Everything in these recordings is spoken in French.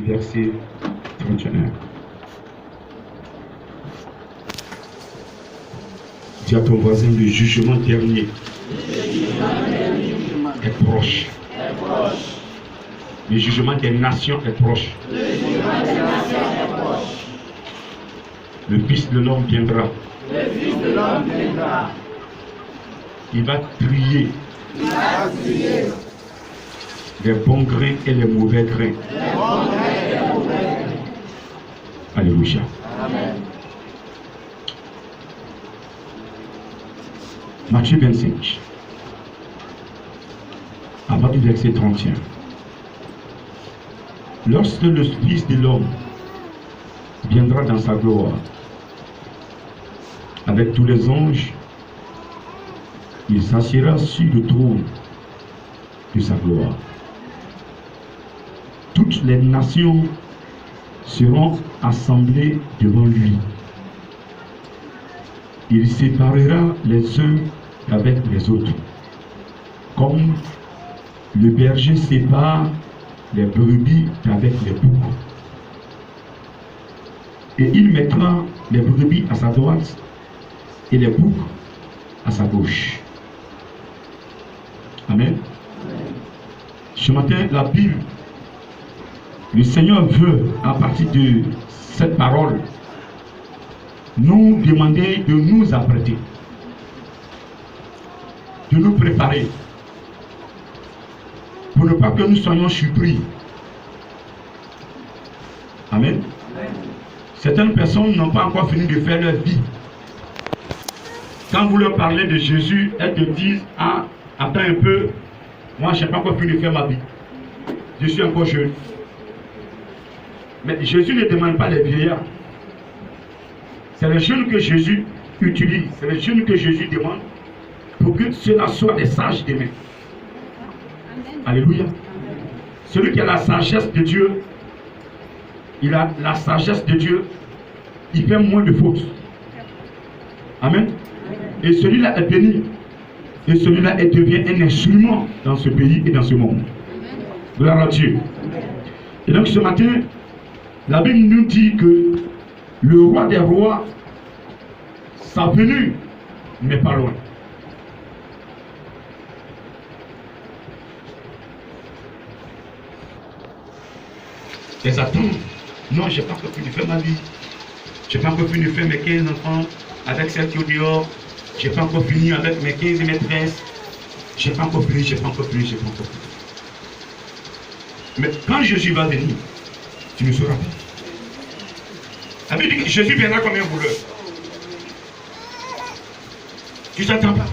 du verset 31. Dis à ton voisin, le jugement dernier est proche. Le jugement des nations est proche. Le Fils de l'homme viendra. Il va trier les bons grains et les mauvais grains. Alléluia. Amen. Matthieu 25, à partir du verset 31. Lorsque le Fils de l'homme viendra dans sa gloire, avec tous les anges, il s'assiera sur le trône de sa gloire. Toutes les nations seront assemblées devant lui. Il séparera les uns avec les autres, comme le berger sépare les brebis avec les boucs. Et il mettra les brebis à sa droite et les boucs à sa gauche. Amen. Ce matin, la Bible, le Seigneur veut, à partir de cette parole, nous demander de nous apprêter, de nous préparer, pour ne pas que nous soyons surpris. Amen. Certaines personnes n'ont pas encore fini de faire leur vie. Quand vous leur parlez de Jésus, elles te disent, ah, attends un peu, moi je n'ai pas encore fini de faire ma vie. Je suis encore jeune. Mais Jésus ne demande pas les vieillards. C'est les jeunes que Jésus utilise, c'est les jeunes que Jésus demande pour que ceux-là soient des sages demain. Alléluia. Celui qui a la sagesse de Dieu, il a la sagesse de Dieu, il fait moins de fautes. Amen. Et celui-là est béni. Et celui-là devient un instrument dans ce pays et dans ce monde. Gloire à Dieu. Et donc ce matin, la Bible nous dit que le roi des rois, sa venue n'est pas loin. Les attentes. Non, je n'ai pas encore fini de faire ma vie. Je n'ai pas encore fini de faire mes 15 enfants avec celle qui est au dehors. Je n'ai pas encore fini avec mes 15 maîtresses. Je n'ai pas encore fini, je n'ai pas encore fini, je n'ai pas encore fini. Mais quand Jésus va venir, tu ne sauras pas. La Bible dit que Jésus viendra comme un voleur. Tu ne t'attends pas.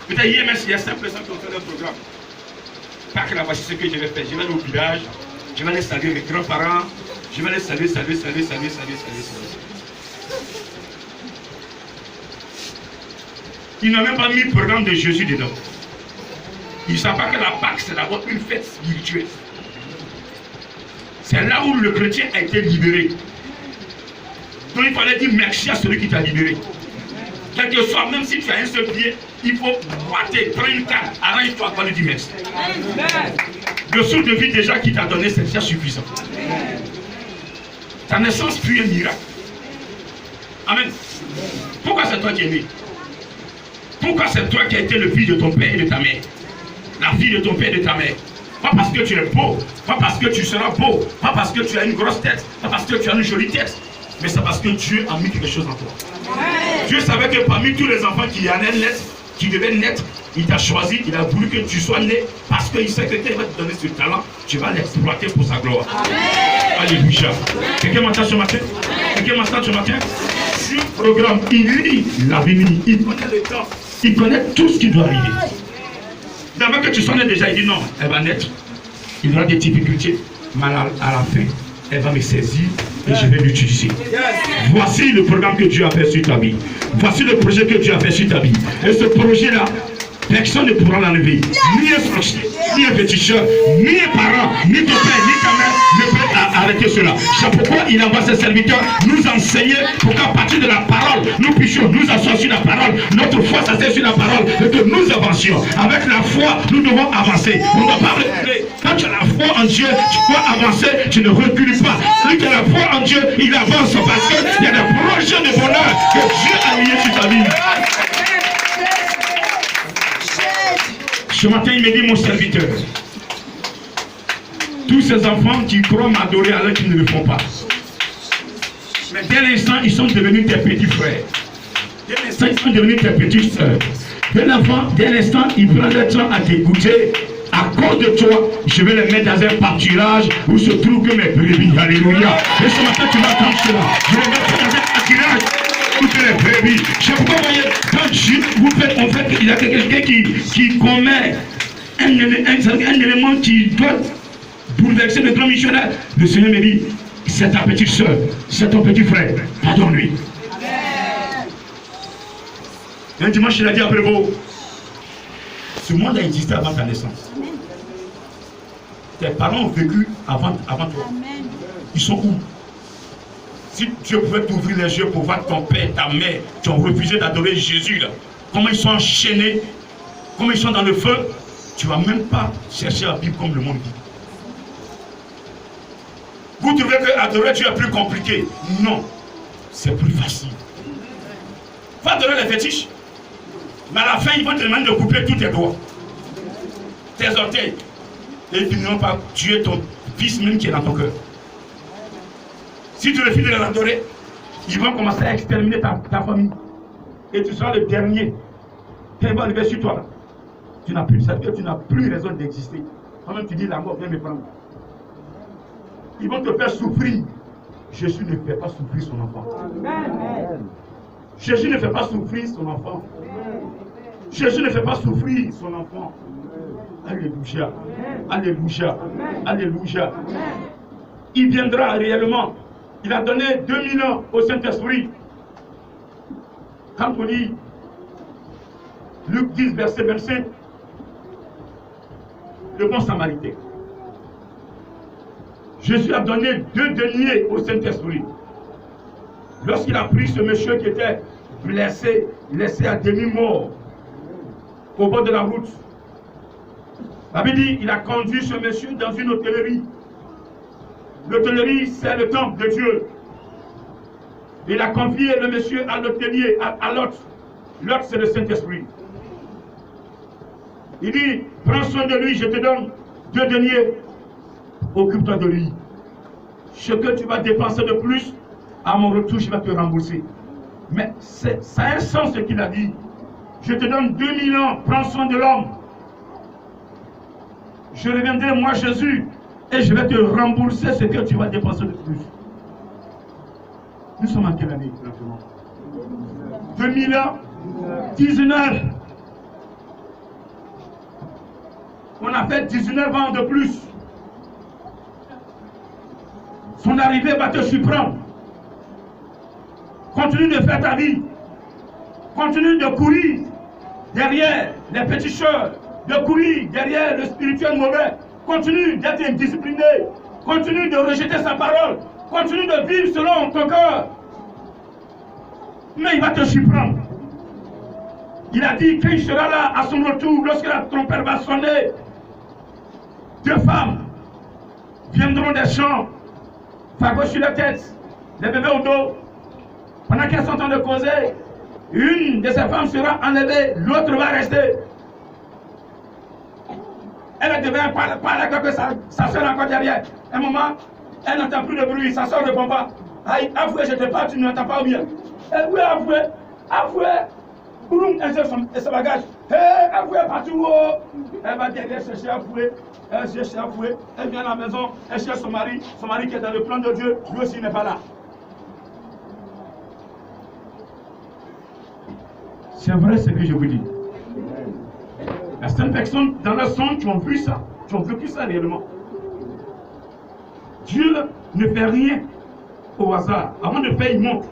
Peut-être hier, même s'il y a 5 personnes qui ont fait leur programme. Pas que là, voici ce que je vais faire. Je vais aller au village, je vais aller saluer mes grands-parents, je vais aller saluer. Il n'a même pas mis le programme de Jésus dedans. Il ne savent pas que la Pâque, c'est d'abord une fête spirituelle. C'est là où le chrétien a été libéré. Donc il fallait dire merci à celui qui t'a libéré. Quel que soit, même si tu as un seul pied, il faut boiter, prendre une carte, arrange-toi pour lui dire merci. Le souffle de vie déjà qui t'a donné, c'est déjà suffisant. Ta naissance fut un miracle. Amen. Pourquoi c'est toi qui es né? Pourquoi c'est toi qui as été le fils de ton père et de ta mère? La fille de ton père et de ta mère. Pas parce que tu es beau, pas parce que tu seras beau, pas parce que tu as une grosse tête, pas parce que tu as une jolie tête, mais c'est parce que Dieu a mis quelque chose en toi. Dieu savait que parmi tous les enfants qui allaient naître, qui devaient naître, il t'a choisi, il a voulu que tu sois né, parce qu'il sait que quand il va te donner ce talent, tu vas l'exploiter pour sa gloire. Alléluia. Quelqu'un m'entend ce matin? Quelqu'un m'entend ce matin? Sur le programme, il lit l'avenir, il connaît le temps, il connaît tout ce qui doit arriver. D'abord que tu sois né déjà, il dit non, elle va naître, il y aura des difficultés, mais à la fin, elle va me saisir et je vais l'utiliser. Voici le programme que Dieu a fait sur ta vie. Voici le projet que Dieu a fait sur ta vie. Et ce projet-là, personne ne pourra l'enlever. Ni un sorcier, ni un féticheur, ni un parent, ni ton père, ni ta mère ne peut arrêter cela. C'est pourquoi il envoie ses serviteurs nous enseigner pour qu'à partir de la parole, nous puissions nous asseoir sur la parole. Notre foi s'assied sur la parole et que nous avancions. Avec la foi, nous devons avancer. On ne doit pas reculer. Quand tu as la foi en Dieu, tu dois avancer, tu ne recules pas. Celui qui a la foi en Dieu, il avance parce qu'il y a des projets de bonheur que Dieu a liés sur ta vie. Ce matin, il me dit, mon serviteur, tous ces enfants qui croient m'adorer alors qu'ils ne le font pas. Mais dès l'instant, ils sont devenus tes petits frères. Dès l'instant, ils sont devenus tes petites sœurs. Dès l'instant, ils prennent le temps à t'écouter. À cause de toi, je vais les mettre dans un pâturage où se trouvent que mes brebis. Alléluia. Et ce matin, tu vas entendre cela. Je vais les mettre dans un pâturage où que les brebis. Je sais pourquoi, vous voyez, quand on fait qu'il y a quelqu'un qui commet un élément qui doit bouleverser le grand missionnaire, le Seigneur me dit, c'est ta petite soeur, c'est ton petit frère, pardonne-lui. Un dimanche, il a dit à Prévost, ce monde a existé avant ta naissance. Tes parents ont vécu avant toi. Ils sont où? Si Dieu pouvait t'ouvrir les yeux pour voir ton père, ta mère, qui ont refusé d'adorer Jésus, là, comment ils sont enchaînés, comment ils sont dans le feu, tu ne vas même pas chercher à vivre comme le monde vit. Vous trouvez que adorer Dieu est plus compliqué? Non, c'est plus facile. Va adorer les fétiches, mais à la fin, ils vont te demander de couper tous tes doigts, tes orteils, et ils finiront par tuer ton fils même qui est dans ton cœur. Si tu refuses de les adorer, ils vont commencer à exterminer ta famille. Et tu seras le dernier. Quand ils vont arriver sur toi, là, tu n'as plus raison d'exister. Toi-même, tu dis la mort vient me prendre. Ils vont te faire souffrir. Jésus ne fait pas souffrir son enfant. Amen. Jésus ne fait pas souffrir son enfant. Jésus ne fait pas souffrir son enfant. Alléluia. Alléluia. Alléluia. Il viendra réellement. Il a donné 2000 ans au Saint-Esprit. Quand on lit Luc 10, verset 25, le bon samaritain. Jésus a donné 2 deniers au Saint-Esprit. Lorsqu'il a pris ce monsieur qui était blessé, laissé à demi-mort, au bord de la route, la Bible dit, il a conduit ce monsieur dans une hôtellerie. L'hôtellerie, c'est le temple de Dieu. Il a confié le monsieur à l'hôtelier, à l'autre. L'autre, c'est le Saint-Esprit. Il dit, prends soin de lui, je te donne 2 deniers. Occupe-toi de lui. Ce que tu vas dépenser de plus, à mon retour, je vais te rembourser. Mais ça a un sens ce qu'il a dit. Je te donne 2000 ans, prends soin de l'homme. Je reviendrai, moi Jésus, et je vais te rembourser ce que tu vas dépenser de plus. Nous sommes en quelle année exactement? 2019. On a fait 19 ans de plus. Son arrivée va te surprendre. Continue de faire ta vie. Continue de courir derrière les petits choses, de courir derrière le spirituel mauvais. Continue d'être indiscipliné. Continue de rejeter sa parole. Continue de vivre selon ton cœur. Mais il va te surprendre. Il a dit qu'il sera là à son retour lorsque la trompette va sonner. 2 femmes viendront des champs, fagots sur la tête, les bébés au dos. Pendant qu'elles sont en train de causer, une de ces femmes sera enlevée, l'autre va rester. Elle devait parler que sa soeur est encore derrière. Un moment, elle n'entend plus de bruit, sa soeur ne répond pas. Aïe, avouez, je te parle, tu n'entends pas bien. Elle oui, avouez. Boum, elle cherche son bagage. Hé, avouez partout. Elle va derrière chercher avouer. Elle cherche avouer. Elle vient à la maison, elle cherche son mari qui est dans le plan de Dieu, lui aussi n'est pas là. C'est vrai ce que je vous dis. Il y a certaines personnes dans leur son qui ont vu ça, qui ont vécu ça réellement. Dieu ne fait rien au hasard. Avant de faire, il montre.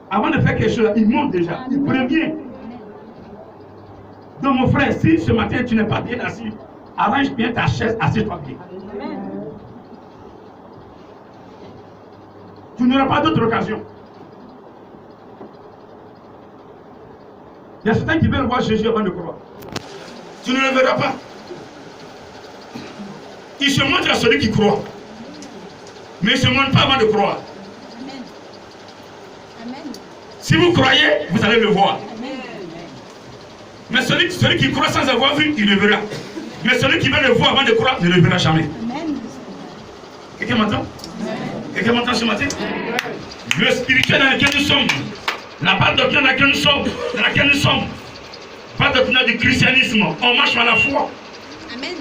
Avant de faire quelque chose, il montre déjà. Il prévient. Donc mon frère, si ce matin tu n'es pas bien assis, arrange bien ta chaise, assieds-toi bien. Tu n'auras pas d'autre occasion. Il y a certains qui veulent voir Jésus avant de croire. Tu ne le verras pas. Il se montre à celui qui croit. Mais il ne se montre pas avant de croire. Amen. Amen. Si vous croyez, vous allez le voir. Amen. Mais celui qui croit sans avoir vu, il le verra. Mais celui qui veut le voir avant de croire, ne le verra jamais. Amen. Quelqu'un m'entend? Quelqu'un m'entend ce matin? Le spirituel dans lequel nous sommes, la part doctrine dans laquelle nous sommes, pas doctrine du christianisme, on marche par la foi. Amen.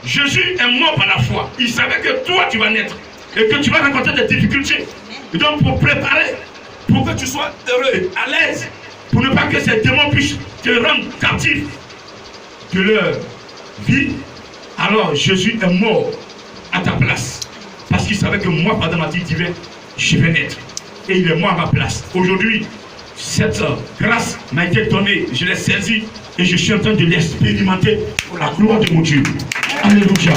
Jésus est mort par la foi. Il savait que toi tu vas naître et que tu vas rencontrer des difficultés. Et donc pour préparer, pour que tu sois heureux, à l'aise, pour ne pas que ces démons puissent te rendre captif de leur vie, alors Jésus est mort à ta place. Parce qu'il savait que moi, pendant ma vie divine, je vais naître. Et il est mort à ma place. Aujourd'hui, cette grâce m'a été donnée, je l'ai saisie et je suis en train de l'expérimenter pour la gloire de mon Dieu. Alléluia.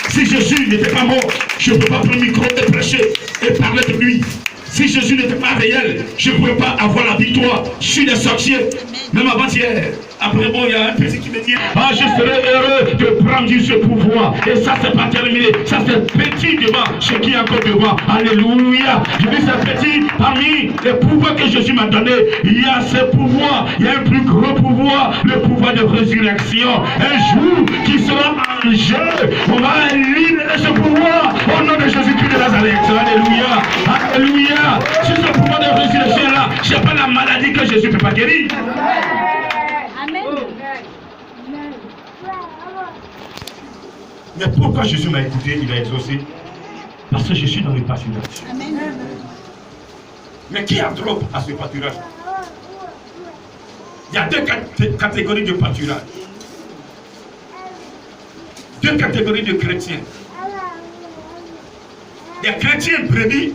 Si Jésus n'était pas mort, je ne peux pas prendre le micro et prêcher et parler de lui. Si Jésus n'était pas réel, je ne pouvais pas avoir la victoire sur les sorciers. Même avant-hier, après bon, il y a un petit qui me dit, ah, je serais heureux de prendre ce pouvoir. Et ça, c'est pas terminé. Ça, c'est petit devant ce qui est encore devant. Alléluia. Je dis, c'est petit parmi les pouvoirs que Jésus m'a donné. Il y a ce pouvoir. Il y a un plus gros pouvoir, le pouvoir de résurrection. Un jour qui sera en jeu. On va libérer ce pouvoir au nom de Jésus-Christ de Nazareth. Alléluia. Alléluia. Sur ce pouvoir de résurrection-là, je n'ai pas la maladie que Jésus ne peut pas guérir. Amen. Mais pourquoi Jésus m'a écouté, il a exaucé? Parce que je suis dans le pâturage. Amen. Mais qui a droit à ce pâturage? Il y a deux catégories de pâturage. Deux catégories de chrétiens. Des chrétiens brebis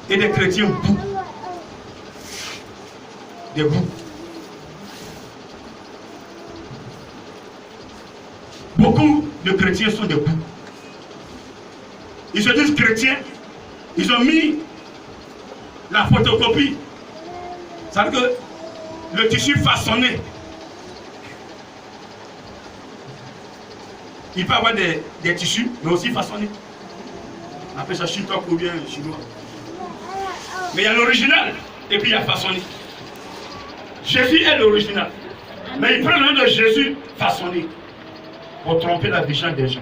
et des chrétiens boucs. Des boucs. Beaucoup de chrétiens sont des boucs. Ils se disent chrétiens. Ils ont mis la photocopie. Ça veut dire que le tissu façonné. Il peut avoir des tissus, mais aussi façonnés. On appelle ça chitok ou bien chinois. Mais il y a l'original et puis il y a façonné. Jésus est l'original. Mais il prend le nom de Jésus façonné pour tromper la vision des gens.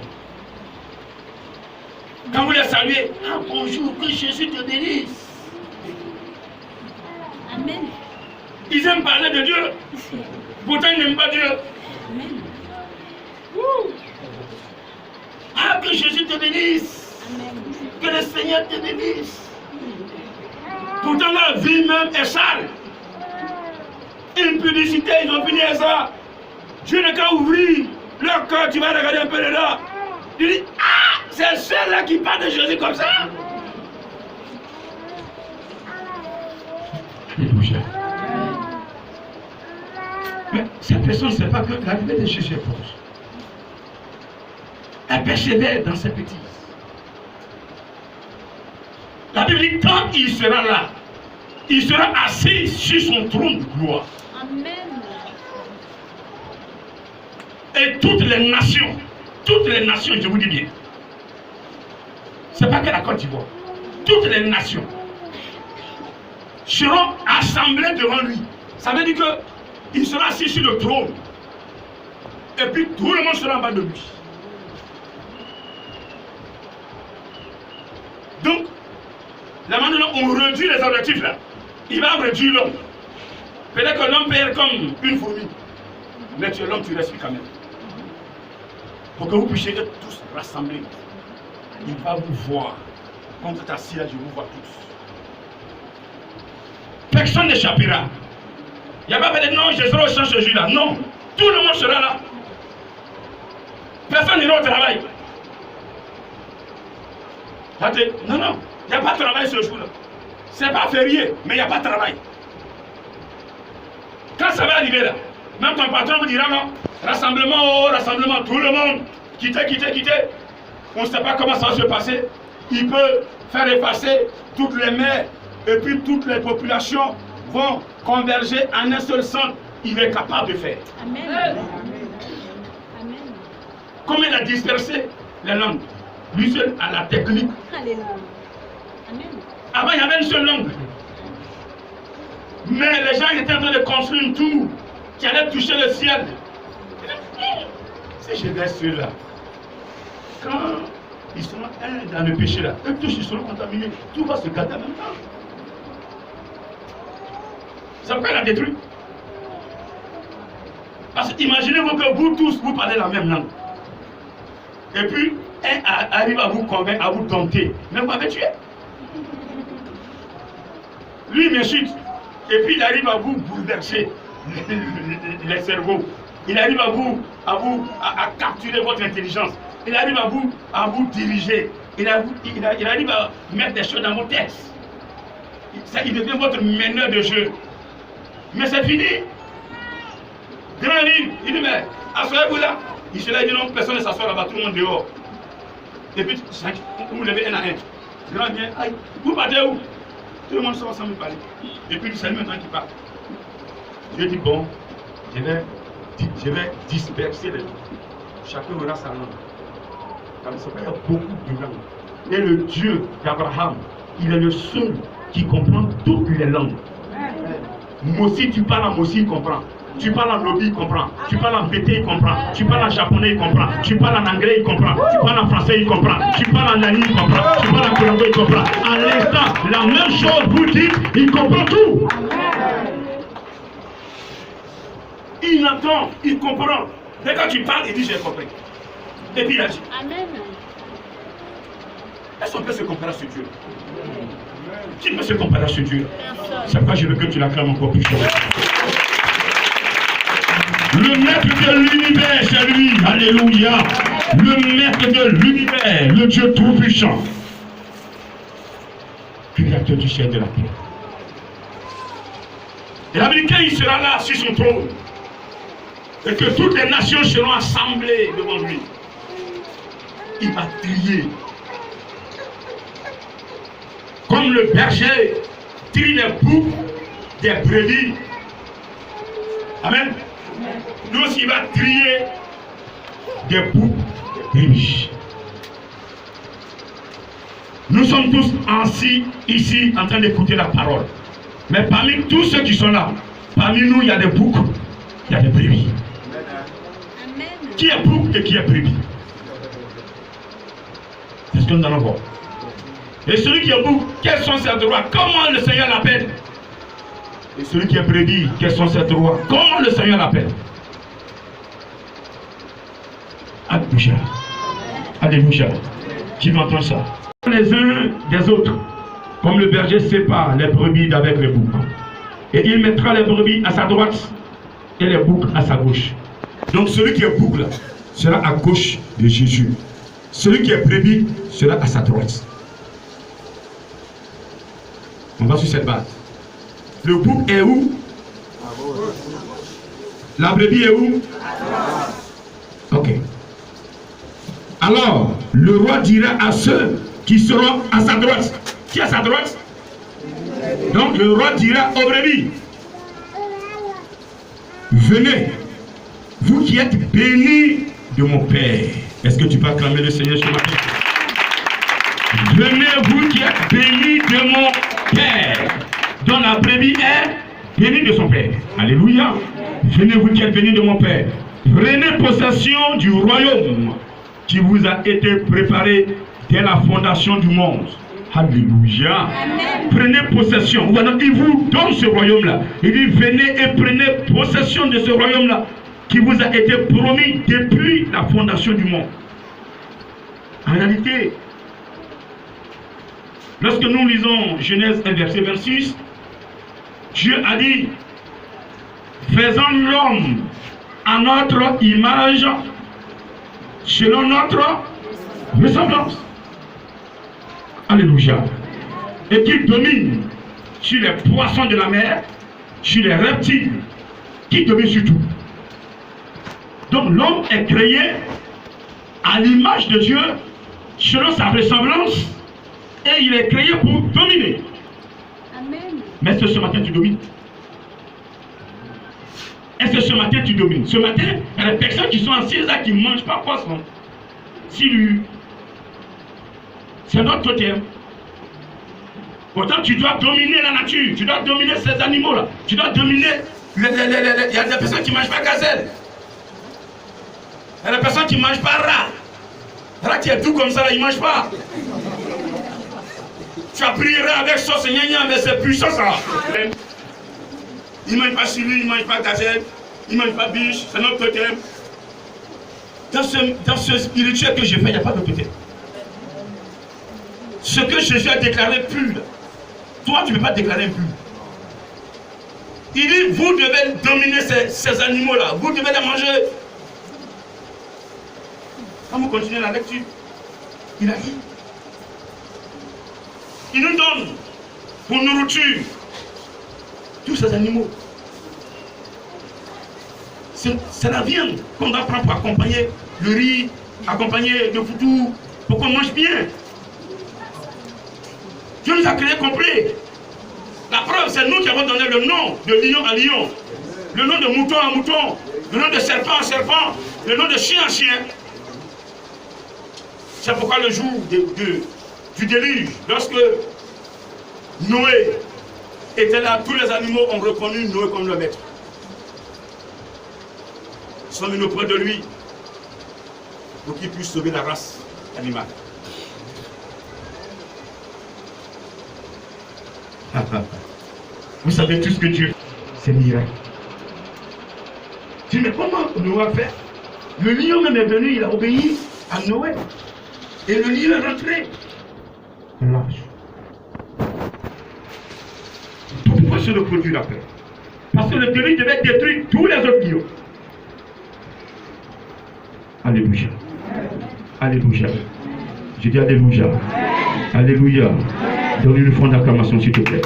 Quand vous les saluez, ah bonjour, que Jésus te bénisse. Amen. Ils aiment parler de Dieu. Pourtant ils n'aiment pas Dieu. Amen. Ah, que Jésus te bénisse. Amen. Que le Seigneur te bénisse. Pourtant la vie même est sale. Impudicité, ils ont fini à ça. Dieu n'a qu'à ouvrir leur cœur, tu vas regarder un peu dedans. Tu dis, ah, c'est ceux-là qui parlent de Jésus comme ça. Alléluia. Mais cette personne ne sait pas que l'arrivée de Jésus est proche. Elle persévère dans ses bêtises. La Bible dit, quand il sera là, il sera assis sur son trône de gloire. Amen. Et toutes les nations, je vous dis bien, c'est pas que la Côte d'Ivoire, toutes les nations seront assemblées devant lui. Ça veut dire qu'il sera assis sur le trône. Et puis tout le monde sera en bas de lui. Donc, là maintenant, on réduit les objectifs là. Il va réduire l'homme. Peut-être que l'homme peut être comme une fourmi. Mais tu es l'homme, tu respires quand même. Pour que vous puissiez être tous rassemblés. Il va vous voir. Quand vous êtes assis là, je vous vois tous. Personne n'échappera. Il n'y a pas de non, je serai au champ ce jour-là. Non. Tout le monde sera là. Personne n'ira au travail. Non, non. Il n'y a pas de travail ce jour-là. Ce n'est pas férié, mais il n'y a pas de travail. Quand ça va arriver là, même ton patron vous dira non, rassemblement, oh, rassemblement, tout le monde, quittez. On ne sait pas comment ça va se passer. Il peut faire effacer toutes les mers et puis toutes les populations vont converger en un seul centre. Il est capable de faire. Amen. Amen. Comment il a dispersé les langues? Lui seul a la technique. Alléluia. Amen. Avant, il y avait une seule langue. Mais les gens étaient en train de construire une tour qui allait toucher le ciel. Si je laisse ceux-là, quand ils seront dans le péché là, eux tous ils seront contaminés. Tout va se gâter en même temps. C'est pourquoi il a détruit. Parce que imaginez-vous que vous tous, vous parlez la même langue. Et puis, un arrive à vous convaincre, à vous dompter. Mais vous m'avez tué. Lui, il m'insulte. Et puis, il arrive à vous bouleverser les cerveaux. Il arrive à capturer votre intelligence. Il arrive à vous diriger. Il arrive à mettre des choses dans vos têtes. Il devient votre meneur de jeu. Mais c'est fini. Grand livre, il dit, mais asseyez-vous là. Il se dit, non, personne ne s'assoit là-bas, tout le monde dehors. Et puis, vous vous levez un à un. Grand bien, aïe, vous partez où? Tout le monde sort sans me parler. Et puis, c'est lui maintenant qui parle. Je dis, bon, je vais disperser les gens. Chacun aura sa langue. Comme ça, il y a beaucoup de langues. Et le Dieu d'Abraham, il est le seul qui comprend toutes les langues. Moi aussi, tu parles en Mossi, il comprend. Tu parles en Lobi, il comprend. Tu parles en BT, il comprend. Tu parles en japonais, il comprend. Tu parles en anglais, il comprend. Tu parles en français, il comprend. Tu parles en nani, il comprend. Tu parles en colombo, il comprend. À l'instant, la même chose, vous dites, il comprend tout. Il entend, il comprend. Et quand tu parles, il dit, j'ai compris. Et puis il a dit. Amen. Est-ce qu'on peut se comparer à ce Dieu? Qui peut se comparer à ce Dieu? C'est pourquoi je veux que tu l'acclames encore plus fort. Le maître de l'univers, c'est lui. Alléluia. Le maître de l'univers, le Dieu tout-puissant. Créateur du ciel et de la terre. Et l'Américain, il sera là sur son trône. Et que toutes les nations seront assemblées devant lui. Il va trier. Comme le berger trie les boucs des brebis. Amen. Nous aussi, il va trier des boucs des brebis. Nous sommes tous assis ici en train d'écouter la parole. Mais parmi tous ceux qui sont là, parmi nous, il y a des boucs, il y a des brebis. Amen. Qui est bouc et qui est brebis? C'est ce que nous allons voir. Et celui qui est bouc, quels sont ses droits? Comment le Seigneur l'appelle? Et celui qui est brebis, quels sont ses droits? Comment le Seigneur l'appelle? Alléluia. Alléluia. Qui m'entend ça? Les uns des autres, comme le berger sépare les brebis d'avec les boucs. Et il mettra les brebis à sa droite et les boucs à sa gauche. Donc celui qui est bouc là, sera à gauche de Jésus. Celui qui est brebis sera à sa droite. On va sur cette base. Le bouc est où? La brebis est où? Ok. Alors, le roi dira à ceux qui seront à sa droite. Qui est à sa droite? Donc, le roi dira aux brebis, venez, vous qui êtes bénis de mon Père. Est-ce que tu peux acclamer le Seigneur ce matin? Venez, vous qui êtes bénis de mon Père. Dont la brebis est bénie de son Père. Alléluia. Venez, vous qui êtes bénis de mon Père. Prenez possession du royaume qui vous a été préparé dès la fondation du monde. Alléluia. Amen. Prenez possession. Il vous donne ce royaume-là. Il dit, venez et prenez possession de ce royaume-là qui vous a été promis depuis la fondation du monde. En réalité, lorsque nous lisons Genèse 1, verset 26, Dieu a dit, faisons l'homme à notre image, selon notre ressemblance. Alléluia. Et qu'il domine sur les poissons de la mer, sur les reptiles, qui domine sur tout. Donc l'homme est créé à l'image de Dieu, selon sa ressemblance, et il est créé pour dominer. Amen. Mais est-ce que ce matin tu domines? Est-ce que ce matin tu domines? Ce matin, il y a des personnes qui sont assises là, qui ne mangent pas poisson. C'est notre totem. Pourtant, tu dois dominer la nature, tu dois dominer ces animaux-là, tu dois dominer. Il y a des personnes qui ne mangent pas gazelle. Il y a des personnes qui ne mangent pas rat. Rat qui est tout comme ça, là, il ne mange pas. Tu as pris rat avec sauce gna mais c'est puissant ça. Il ne mange pas chili, il ne mange pas gazelle, il ne mange pas biche, c'est notre totem. Dans ce spirituel que je fais, il n'y a pas de totem. Ce que Jésus a déclaré pur, toi tu ne peux pas déclarer impur. Il dit, vous devez dominer ces animaux-là, vous devez les manger. Quand vous continuez la lecture, il a dit, il nous donne pour nourriture tous ces animaux. C'est la viande qu'on doit prendre pour accompagner le riz, accompagner le foutou, pour qu'on mange bien. Dieu nous a créé complet. La preuve, c'est nous qui avons donné le nom de lion à lion, le nom de mouton à mouton, le nom de serpent à serpent, le nom de chien à chien. C'est pourquoi le jour du déluge, lorsque Noé était là, tous les animaux ont reconnu Noé comme le maître. Ils sont venus auprès de lui pour qu'il puisse sauver la race animale. Vous savez tout ce que Dieu fait, c'est miracle. Tu dis, mais comment Noé a fait? Le lion même est venu, il a obéi à Noé. Et le lion est rentré. Lâche. Pourquoi se reproduit la paix? Parce que le déluge devait détruire tous les autres lions. Alléluia. Alléluia. Je dis Alléluia. Alléluia. Donne une fois d'acclamation, s'il te plaît.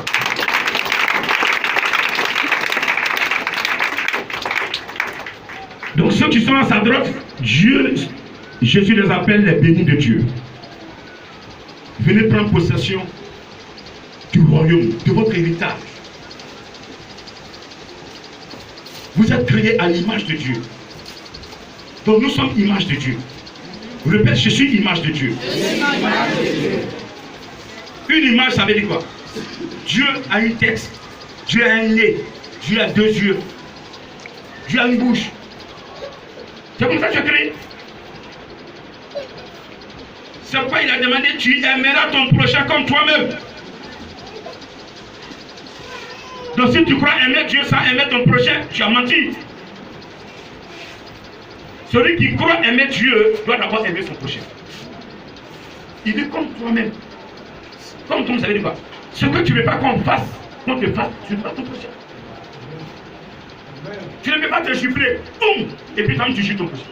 Donc ceux qui sont à sa droite, Dieu, Jésus les appelle les bénis de Dieu. Venez prendre possession du royaume, de votre héritage. Vous êtes créés à l'image de Dieu. Donc nous sommes image de Dieu. Répète, je suis image de Dieu. Une image, ça veut dire quoi? Dieu a une tête, Dieu a un nez, Dieu a deux yeux, Dieu a une bouche. C'est comme ça que tu es créé. C'est pourquoi il a demandé, tu aimeras ton prochain comme toi-même. Donc si tu crois aimer Dieu sans aimer ton prochain, tu as menti. Celui qui croit aimer Dieu doit d'abord aimer son prochain. Il dit comme toi-même. Comme toi, vous savez quoi? Ce que tu ne veux pas qu'on fasse, qu'on te fasse, tu ne fais pas ton prochain. Tu ne peux pas te gifler, boum, et puis tu gifles ton prochain.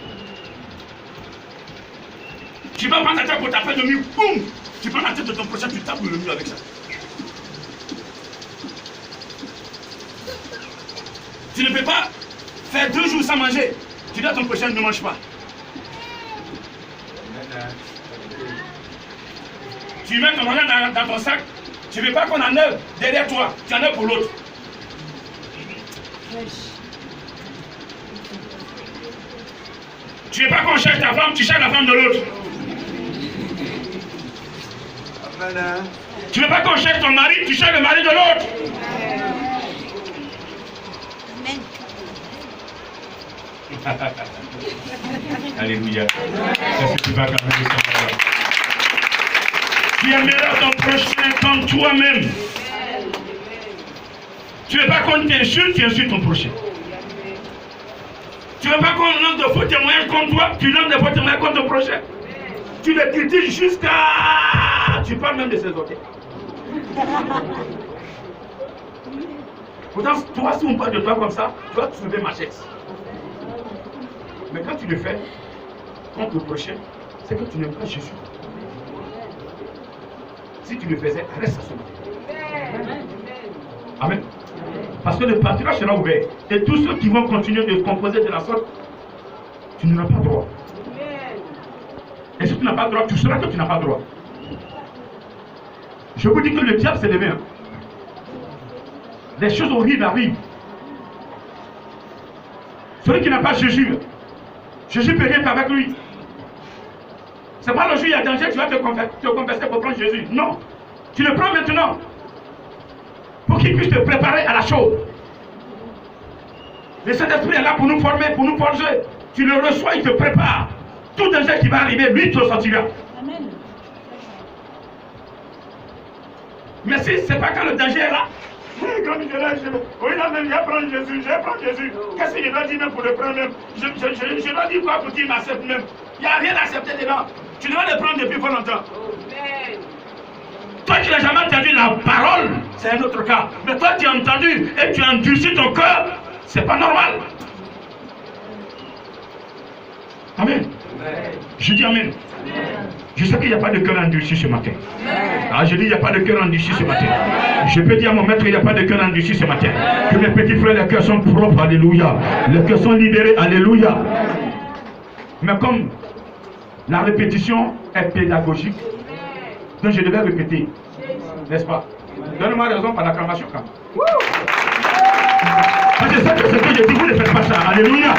Tu vas prendre ta tête pour taper le mur, boum, tu prends la tête de ton prochain, tu tapes le mur avec ça. Tu ne peux pas faire 2 jours sans manger. Tu dis à ton prochain, ne mange pas. Tu mets ton argent dans ton sac, tu ne veux pas qu'on en ait derrière toi, tu en as pour l'autre. Tu ne veux pas qu'on cherche ta femme, tu cherches la femme de l'autre. Tu ne veux pas qu'on cherche ton mari, tu cherches le mari de l'autre. Alléluia. Est-ce que tu vas calmer ça? Tu aimeras ton prochain comme toi-même. Tu ne veux pas qu'on t'insulte, tu insultes ton prochain. Tu ne veux pas qu'on lance de faux témoignages contre toi, tu lances de faux témoignages contre ton prochain. Tu le critiques jusqu'à... Tu parles même de ses orteils. Pourtant, toi, si on parle de toi comme ça, tu vas trouver ma chaise. Mais quand tu le fais contre le prochain, c'est que tu n'aimes pas Jésus. Si tu le faisais, reste à ce moment. Amen. Parce que le pâturage sera ouvert. Et tous ceux qui vont continuer de composer de la sorte, tu n'auras pas droit. Et si tu n'as pas droit, tu sauras que tu n'as pas droit. Je vous dis que le diable s'est levé. Les choses horribles arrivent. Celui qui n'a pas Jésus, Jésus peut rien faire avec lui. C'est pas le jour où il y a danger, tu vas te confesser pour prendre Jésus. Non. Tu le prends maintenant. Pour qu'il puisse te préparer à la chose. Le Saint-Esprit est là pour nous former, pour nous forger. Tu le reçois, il te prépare. Tout danger qui va arriver, lui, tu le sentiras. Amen. Mais si ce n'est pas quand le danger est là, comme je l'ai, oui, là même, je vais prendre Jésus, je vais prendre Jésus. Qu'est-ce que je dois dire même pour le prendre même? Je dois dire quoi pour qu'il m'accepte même? Il n'y a rien à accepter dedans. Tu dois le prendre depuis fort longtemps. Toi qui n'as jamais entendu la parole, c'est un autre cas. Mais toi tu as entendu et tu as endurci ton cœur, c'est pas normal. Amen. Je dis amen. Je sais qu'il n'y a pas de cœur endurci ce matin. Ah, je dis il n'y a pas de cœur endurci ce matin. Je peux dire à mon maître qu'il n'y a pas de cœur endurci ce matin. Que mes petits frères, les cœurs sont propres, alléluia. Les cœurs sont libérés, alléluia. Mais comme la répétition est pédagogique, donc je devais répéter. N'est-ce pas? Donne-moi raison par l'acclamation quand même. Parce que c'est ce que je dis, vous ne faites pas ça. Alléluia.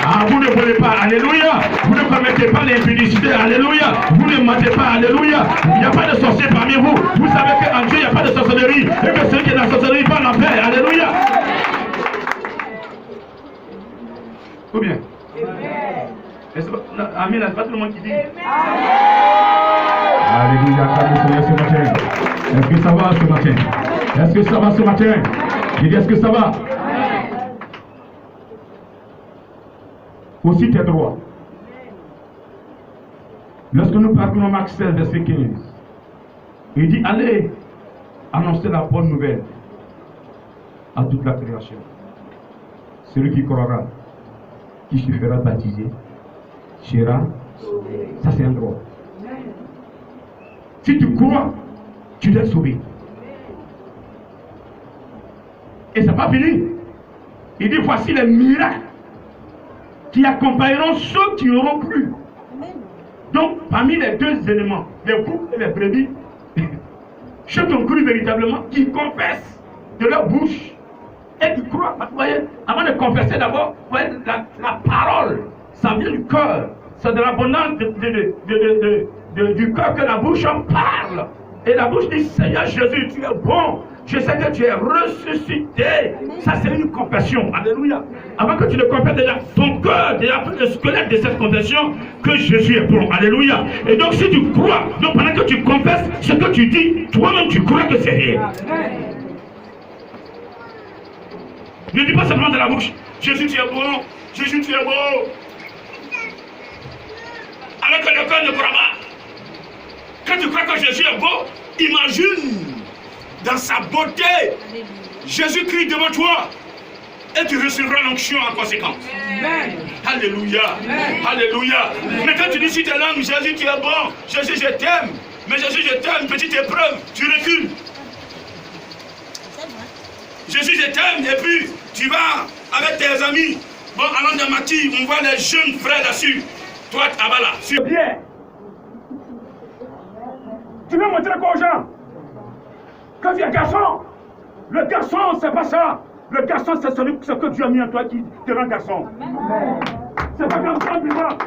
Ah, vous ne volez pas. Alléluia. Vous ne commettez pas l'impudicité. Alléluia. Vous ne mentez pas. Alléluia. Il n'y a pas de sorcier parmi vous. Vous savez qu'en Dieu, il n'y a pas de sorcellerie. Et que celui qui est dans la sorcellerie va en enfer. Alléluia. Ou bien? Amen. C'est pas tout le monde qui dit. Alléluia. Ce matin. Est-ce que ça va ce matin? Est-ce que ça va ce matin? Je dis, est-ce que ça va? Aussi tes droits. Lorsque nous parlons Marc 16, verset 15, il dit, allez annoncer la bonne nouvelle à toute la création. Celui qui croira, qui se fera baptiser, sera sauvé. Ça c'est un droit. Si tu crois, tu dois être sauvé. Et ça n'est pas fini. Il dit, voici les miracles qui accompagneront ceux qui auront cru. Donc, parmi les deux éléments, les boucs et les brebis, ceux qui ont cru véritablement, qui confessent de leur bouche et qui croient. Vous voyez, avant de confesser d'abord, vous voyez, la parole, ça vient du cœur. C'est de l'abondance du cœur que la bouche en parle. Et la bouche dit, Seigneur Jésus, tu es bon. Je sais que tu es ressuscité. Ça, c'est une confession. Alléluia. Avant que tu ne confesses déjà, ton cœur déjà fait le squelette de cette confession que Jésus est bon. Alléluia. Et donc, si tu crois, donc pendant que tu confesses ce que tu dis, toi-même tu crois que c'est réel. Ne dis pas seulement de la bouche, Jésus, tu es bon. Jésus, tu es beau. Alors que le cœur ne croit pas. Quand tu crois que Jésus est beau, imagine dans sa beauté, Jésus-Christ devant toi, et tu recevras l'onction en conséquence. Amen. Alléluia. Amen. Alléluia. Mais quand tu dis sur tes langues, Jésus, tu es bon, Jésus, je t'aime, mais Jésus, je t'aime, petite épreuve, tu recules. Jésus, je t'aime, et puis tu vas avec tes amis. Bon, allons dans Matthieu, on voit les jeunes frères là-dessus. Toi, là, sur Pierre. Tu veux montrer quoi aux gens? Quand tu es garçon, le garçon, c'est pas ça. Le garçon, c'est ce que Dieu a mis en toi qui te rend garçon. C'est pas comme ça,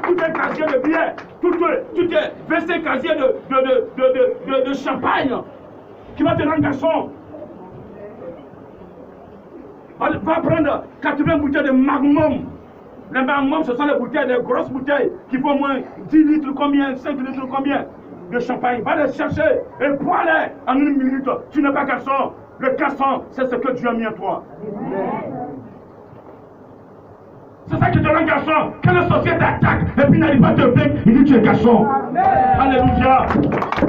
tout est casier de bière, tout est versé casier de champagne qui va te rendre garçon. Va prendre 80 bouteilles de magnum. Les magnum, ce sont les bouteilles, les grosses bouteilles qui font au moins 10 litres combien, 5 litres combien de champagne. Va les chercher et bois-les en une minute. Tu n'es pas garçon. Le garçon, c'est ce que Dieu a mis en toi. C'est ça qui te rend garçon. Quand le sorcier t'attaque et puis n'arrive pas à te vaincre, il dit tu es garçon. Alléluia.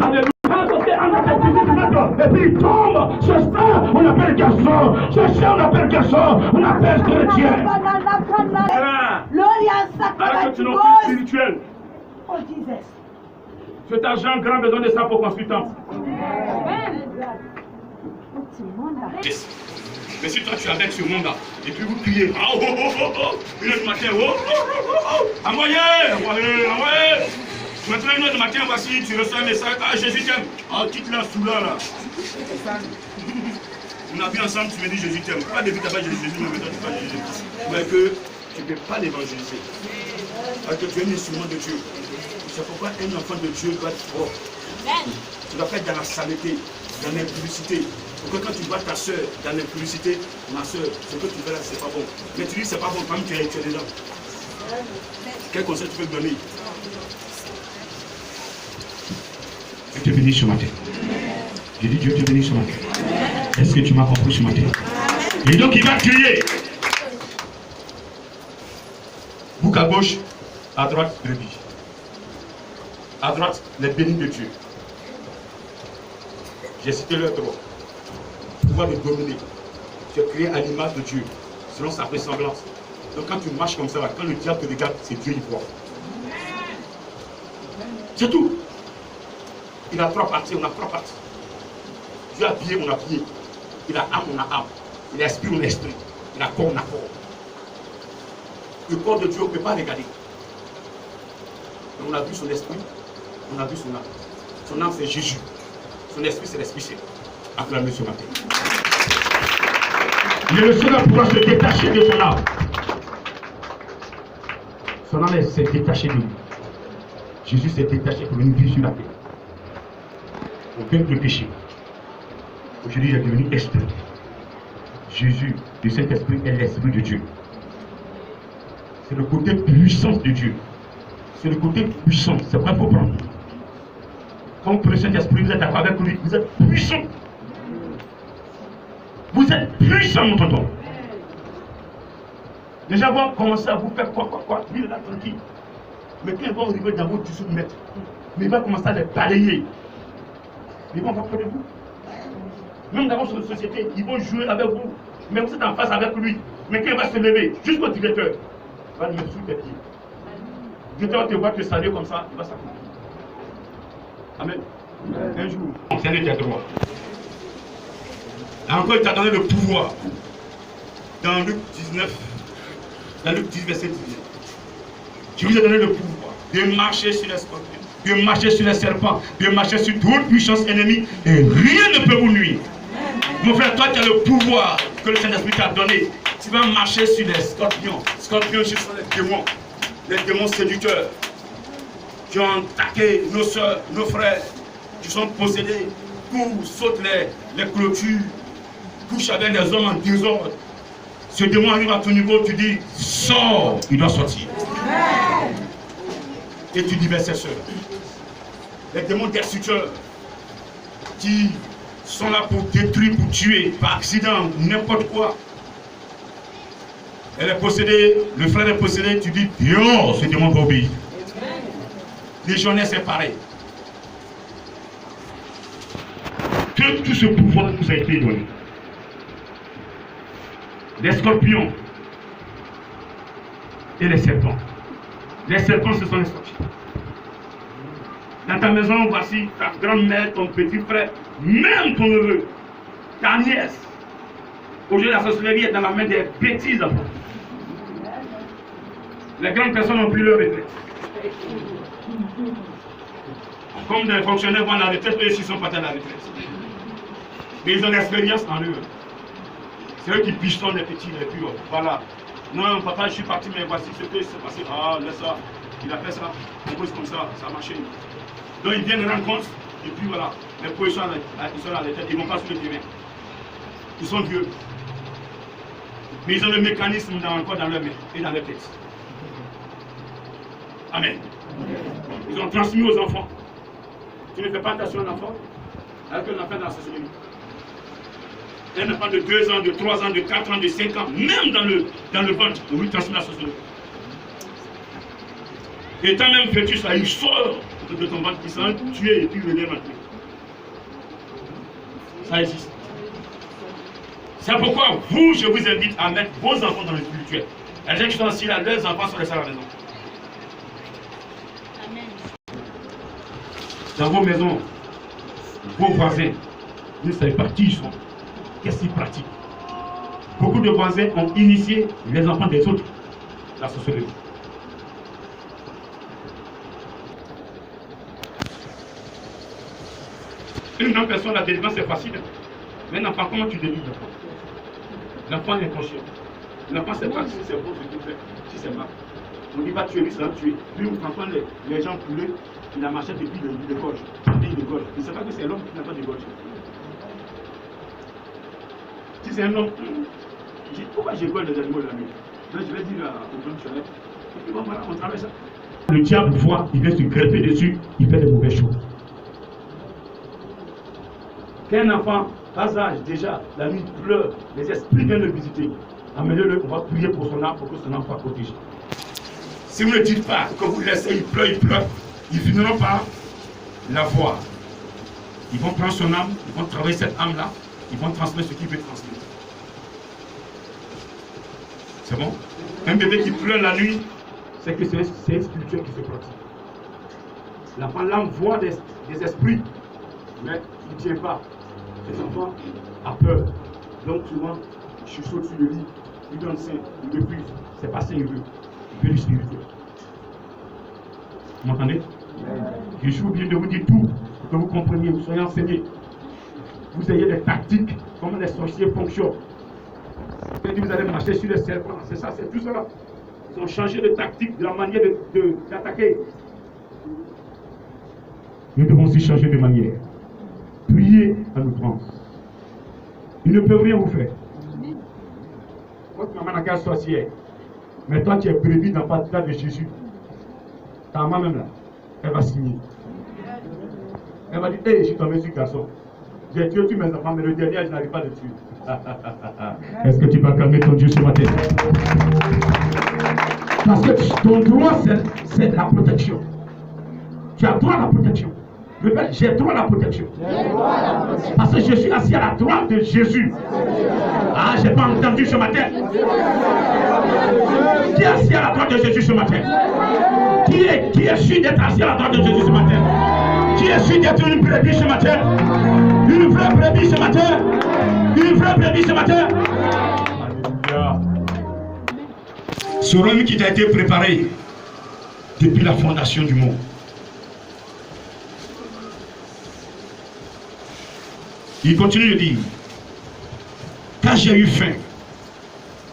Alléluia. Quand le sorcier en attaque, et puis il tombe. C'est ça, on appelle garçon. C'est ça, on appelle garçon. On appelle chrétien. Alors que tu n'es plus spirituel. Cet argent, grand besoin de ça pour construire temps. Mais si toi tu es avec ce monde-là, et puis vous criez, ah oh oh oh oh, une heure du matin, oh oh oh oh, envoyez. Maintenant une heure du matin, voici, tu reçois un message, ah Jésus t'aime, ah quitte la sous là. On a vu ensemble, tu me dis Jésus t'aime. Pas depuis ta base Jésus, mais maintenant tu parles Jésus. Mais que tu ne peux pas l'évangéliser. Parce que tu es un instrument de Dieu. C'est pourquoi un enfant de Dieu doit être propre. Tu dois pas être dans la saleté, dans l'impudicité. Pour que quand tu vois ta soeur dans l'impudicité, ma soeur, ce que tu fais là, c'est pas bon. Mais tu dis c'est pas bon, quand tu es dedans. Quel conseil tu peux donner? Dieu te bénit ce matin. J'ai dit Dieu te bénit ce matin. Est-ce que tu m'as compris ce matin? Et donc il va crier. Bouc à gauche, à droite, brebis. À droite, les bénis de Dieu. J'ai cité leur droit. Pouvoir le dominer. Tu es créé à l'image de Dieu, selon sa ressemblance. Donc quand tu marches comme ça, quand le diable te regarde, c'est Dieu qui voit. C'est tout. Il a trois parties, on a trois parties. Dieu a pied, on a pied. Il a âme, on a âme. Il a esprit, on a esprit. Il a corps, on a corps. Le corps de Dieu, on ne peut pas regarder. Mais on a vu son esprit, on a vu son âme. Son âme, c'est Jésus. Son esprit, c'est l'esprit saint. Acclamez ce matin. Il est le seul à pouvoir se détacher de son âme. Son âme s'est détachée de lui. Jésus s'est détaché pour venir vivre sur la terre. Au peuple de péché. Aujourd'hui, il est devenu esprit. Jésus, de cet esprit, est l'esprit de Dieu. C'est le côté puissant de Dieu. C'est le côté puissant. C'est vrai pour prendre. Quand vous prenez cet esprit, vous êtes d'accord avec lui, vous êtes puissant. Vous êtes puissant, mon tonton. Déjà, vont commencer à vous faire quoi. Il est là tranquille. Mais quand ils vont arriver dans votre 18 mètres, mais il va commencer à les balayer. Ils vont avoir peur de vous. Même dans votre société, ils vont jouer avec vous. Mais vous êtes en face avec lui. Mais quand il va se lever, jusqu'au directeur, il va le mettre sous tes pieds. Le directeur te voit te saluer comme ça, il va s'accomplir. Amen. Un jour, c'est un de tes droits. Encore, il t'a donné le pouvoir. Dans Luc 19, dans Luc 10, verset 10. Je vous ai donné le pouvoir de marcher sur les scorpions, de marcher sur les serpents, de marcher sur toute puissance ennemie, et rien ne peut vous nuire. Mon frère, toi, tu as le pouvoir que le Saint-Esprit t'a donné. Tu vas marcher sur les scorpions. Scorpions, ce sont les démons séducteurs qui ont attaqué nos soeurs, nos frères, qui sont possédés, courent, sautent les clôtures, couchent avec les hommes en désordre. Ce démon arrive à ton niveau, tu dis, sors, il doit sortir. Et tu dis, verset sœur, les démons destructeurs qui sont là pour détruire, pour tuer, par accident, n'importe quoi. Elle est possédée, le frère est possédé, tu dis, dehors, ce démon va obéir. Les journées, c'est pareil. Que tout ce pouvoir vous a été donné. Les scorpions et les serpents. Les serpents, ce sont les scorpions. Dans ta maison, voici ta grand-mère, ton petit frère, même ton neveu, ta nièce. Aujourd'hui, la sorcellerie est dans la main des bêtises enfants. Les grandes personnes ont pris leur retraite. Comme des fonctionnaires vont à la retraite, eux aussi sont partis à la retraite. Mais ils ont l'expérience en eux. C'est eux qui pistonnent les petits, les plus hauts. Voilà. Non, papa, je suis parti, mais voici ce qui s'est passé. Ah, laisse ça. Il a fait ça. On pose comme ça, ça a marché. Donc ils viennent rendre compte, et puis voilà. Les positions, ils sont à la retraite, ils ne vont pas sur le terrain. Ils sont vieux. Mais ils ont le mécanisme encore dans leur main et dans leur tête. Amen. Ils ont transmis aux enfants. Tu ne fais pas attention à un enfant avec un enfant dans la société. Un enfant de 2 ans, de 3 ans, de 4 ans, de 5 ans, même dans le ventre, on lui transmet la société. Et tant même fœtus là, il sort de ton ventre, il s'en tuer et puis venir maintenant. Ça existe. C'est pourquoi vous, je vous invite à mettre vos enfants dans le spirituel. Les gens qui sont assis là, leurs enfants sont restés à la maison. Dans vos maisons, vos voisins, vous ne savez pas qui ils sont, qu'est-ce qu'ils pratiquent. Beaucoup de voisins ont initié les enfants des autres, la sorcellerie. Une grande personne, la délivrance c'est facile. Mais l'enfant, comment tu délivres l'enfant? L'enfant est inconscient. L'enfant ne sait pas si c'est beau ce qu'il fait, si c'est mal. On dit pas tuer, lui, ça va tuer. Lui, on transforme les gens coulés, il a marché depuis de gorge. Il de gorge. Il ne sait pas que c'est l'homme qui n'a pas de gorge. Si c'est un homme, je dis, pourquoi j'ai peur des animaux de la nuit? Donc je vais dire au grand chalet, et puis bon, voilà, on travaille ça. Le diable voit, il vient se greffer dessus, il fait de mauvaises choses. Qu'un enfant, bas âge déjà, la nuit pleure, les esprits viennent le visiter. Amenez-le, on va prier pour son âme, pour que son âme soit protégée. Si vous ne dites pas que vous laissez, il pleure, ils finiront par la voir. Ils vont prendre son âme, ils vont travailler cette âme-là, ils vont transmettre ce qu'il veut transmettre. C'est bon? Un bébé qui pleure la nuit, c'est que c'est un spirituel qui se pratique. L'enfant, l'âme voit des esprits, mais il ne tient pas. Les enfants ont peur. Donc souvent, je saute sur le lit, il donne sein, il refuse. C'est pas ça qu'il veut. Il veut du spirituel. Vous m'entendez? Je suis obligé de vous dire tout pour que vous compreniez, vous soyez enseignés. Vous ayez des tactiques, comment les sorciers fonctionnent. Vous allez marcher sur les serpents, c'est ça, c'est tout cela. Ils ont changé de tactique, de la manière d'attaquer. Nous devons aussi changer de manière. Prier à outrance. Ils ne peuvent rien vous faire. Votre maman n'a qu'à sorcière. Mais toi, tu es prévu dans le partage de Jésus. Ta maman même là, elle va signer. Elle va dire, hé, je suis tombé sur garçon. J'ai tué tous mes enfants, mais le dernier, je n'arrive pas à le tuer. Est-ce que tu vas calmer ton Dieu ce matin? Parce que ton droit, c'est la protection. Tu as droit à la protection. J'ai droit à la protection. Parce que je suis assis à la droite de Jésus. Ah, je n'ai pas entendu ce matin. Qui est assis à la droite de Jésus ce matin? Qui est sûr d'être assis à la droite de Jésus ce matin? Qui est sûr d'être une brebis ce matin? Une vraie brebis ce matin? Une vraie brebis ce matin? Alléluia. Ce royaume qui t'a été préparé depuis la fondation du monde. Il continue de dire, quand j'ai eu faim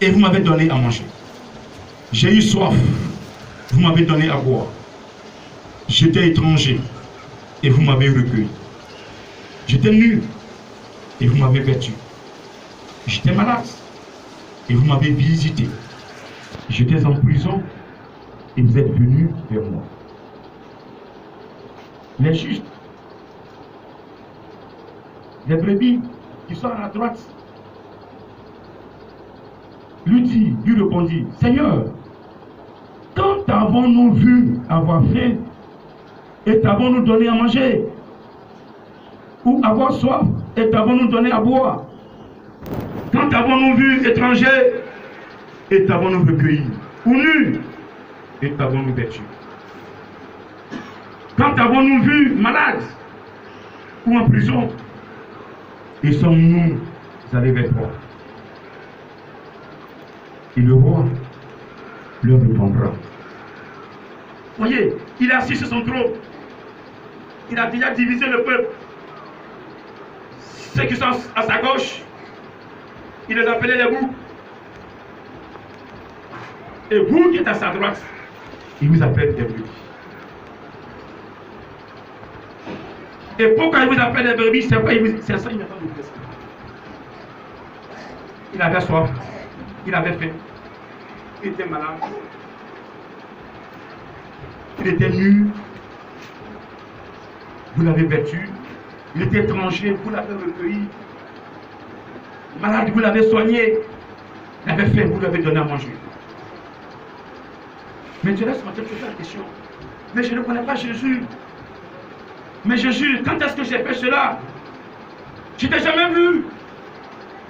et vous m'avez donné à manger, j'ai eu soif, vous m'avez donné à boire, j'étais étranger et vous m'avez recueilli, j'étais nu et vous m'avez vêtu, j'étais malade et vous m'avez visité, j'étais en prison et vous êtes venus vers moi. Les justes, les brebis qui sont à la droite, lui répondit, Seigneur, quand avons-nous vu avoir faim et t'avons-nous donné à manger? Ou avoir soif et t'avons-nous donné à boire? Quand avons-nous vu étranger et t'avons-nous recueilli? Ou nu et t'avons-nous vêtu? Quand avons-nous vu malade ou en prison et sommes-nous allés vers toi? Et le roi leur répondra. Voyez, il est assis sur son trône. Il a déjà divisé le peuple. Ceux qui sont à sa gauche, il les appelait les boucs. Et vous qui êtes à sa droite, il vous appelle des brebis. Et pourquoi il vous appelle des brebis? C'est quoi? C'est ça, il n'a pas de blessure. Il avait soif, il avait faim, il était malade, il était nu, vous l'avez vêtu, il était étranger, vous l'avez recueilli, malade, vous l'avez soigné, il avait faim, vous l'avez donné à manger. Mais tu laisses matin poser la question, mais je ne connais pas Jésus. Mais Jésus, quand est-ce que j'ai fait cela? Je ne t'ai jamais vu.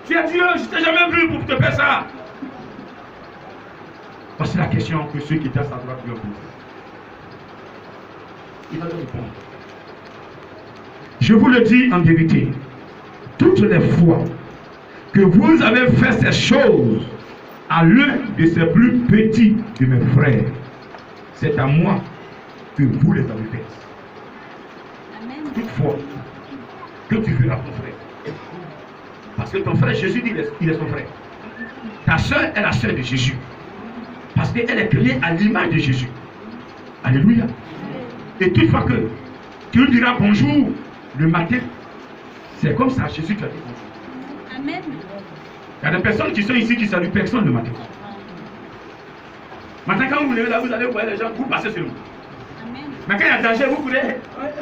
Tu es Dieu, je ne t'ai jamais vu pour te faire ça. Voici la question que ceux qui étaient à sa droite lui ont posée. Il va leur répondre. Je vous le dis en vérité, toutes les fois que vous avez fait ces choses à l'un de ces plus petits de mes frères, c'est à moi que vous les avez faites. Toutefois, que tu feras ton frère. Parce que ton frère Jésus dit il est son frère. Ta soeur est la soeur de Jésus. Parce qu'elle est créée à l'image de Jésus. Alléluia. Et toutefois que tu lui diras bonjour le matin, c'est comme ça Jésus qui a dit bonjour. Amen. Il y a des personnes qui sont ici qui saluent personne le matin. Maintenant, quand vous vous levez là, vous allez voir les gens, vous passez sur nous. Amen. Mais quand il y a danger, vous courez,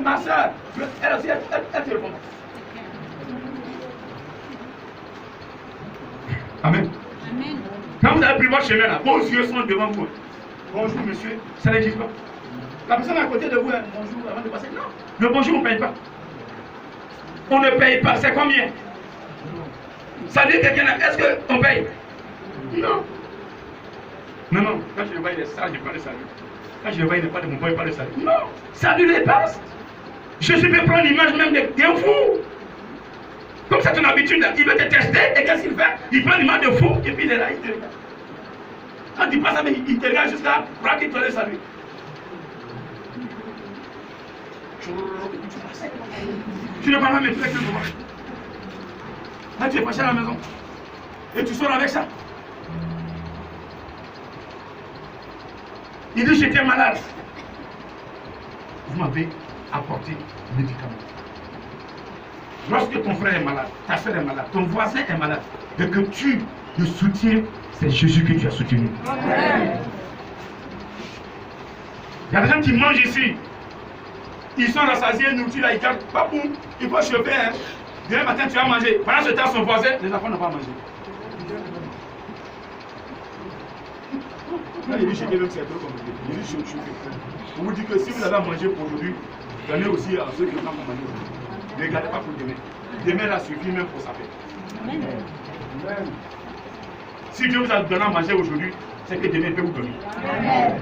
ma soeur, elle aussi, elle te répond. Amen. Amen. Quand vous avez pris votre chemin là, vos yeux sont devant vous. Bonjour monsieur, ça n'existe pas. La personne à côté de vous, bonjour avant de passer. Non, le bonjour on ne paye pas. On ne paye pas, c'est combien? Salut quelqu'un là, est-ce qu'on paye? Non. Non, non, quand je le vois, il est sale, je ne pas le salut. Quand je le vois, il n'est pas de mon boy, pas le salut. Non, salut les passes. Jésus peut prendre l'image même d'un fou. Comme c'est une habitude, il veut te tester, et qu'est-ce qu'il fait? Il prend l'image de fou, et puis il est là, il te regarde. Quand tu passes avec, il te regarde jusqu'à pour qu'il te le salue. Tu ne parles pas, mais tu fais que le moment. Là, tu es fâché à la maison. Et tu sors avec ça. Il dit, j'étais malade. Vous m'avez apporté le médicament. Lorsque ton frère est malade, ta soeur est malade, ton voisin est malade, et que tu le soutiens, c'est Jésus que tu as soutenu. Il y a des gens qui mangent ici. Ils sont rassasiés, nourriture là, ils gardent. Pas pour, il faut chauffer. Hein. Demain matin, tu vas manger. Pendant ce temps, son voisin, les enfants n'ont pas mangé. Là, il dit chez même c'est trop compliqué. Il dit chauffer. On vous dit que si vous avez à manger pour aujourd'hui, donnez aussi à ceux qui n'ont pas mangé aujourd'hui. Ne regardez pas pour demain. Demain, là, suffit même pour sa paix. Amen. Si Dieu vous a donné à manger aujourd'hui, c'est que demain, il peut vous donner. Amen.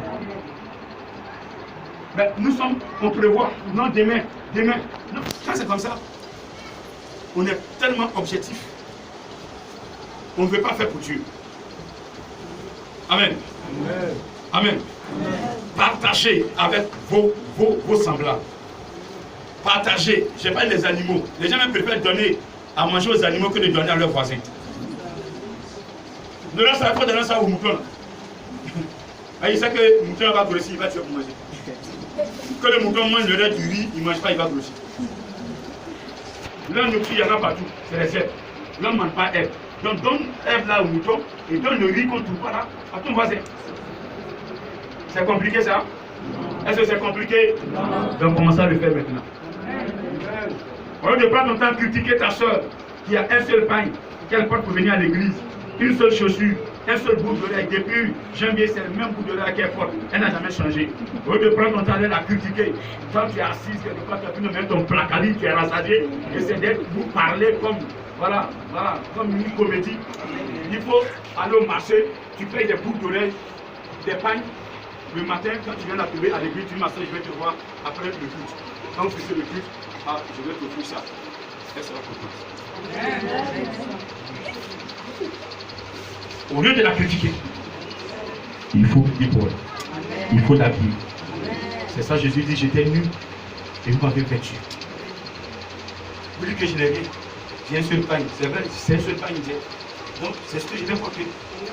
Mais nous sommes, on prévoit, non, demain. Non, quand c'est comme ça, on est tellement objectif. On ne veut pas faire pour Dieu. Amen. Amen. Amen. Partagez avec vos semblables. Partagez. Je parle des animaux. Les gens même préfèrent donner à manger aux animaux que de donner à leurs voisins. Ne lance pas de lancer au mouton. Il sait que le mouton va grossir, il va tuer pour manger. Que le mouton mange le reste du riz, il ne mange pas, il va grossir. L'homme nous il y en a partout, c'est les herbes. L'homme ne mange pas herbe. Donc donne herbe là au mouton et donne le riz qu'on ne trouve pas là à ton voisin. C'est compliqué ça? Est-ce que c'est compliqué? Non. Donc commence à le faire maintenant. Au lieu de prendre ton temps à critiquer ta soeur qui a un seul pain qu'elle porte pour venir à l'église, une seule chaussure, un seul bout d'oreille. Depuis janvier, c'est le même bout d'oreille qu'elle porte. Elle n'a jamais changé. Au lieu de prendre ton temps à la critiquer, quand tu es assise quelque part, tu as pu nous mettre ton placali qui est rassasié, et c'est d'être vous parler comme, voilà, comme une comédie. Il faut aller au marché, tu payes des boucles d'oreilles, des pagnes. Le matin, quand tu viens la trouver à l'église, tu m'assures, je vais te voir après le culte. Quand vous faites le culte, je vais te faire ça. Elle sera contente. Au lieu de la critiquer, il faut prier pour elle. Il faut l'habiller. C'est ça, Jésus dit, j'étais nu et vous m'avez vêtu. Vous dites que je n'ai rien. J'ai un seul pain. C'est vrai, c'est un seul pain. Donc, c'est ce que je vais porter.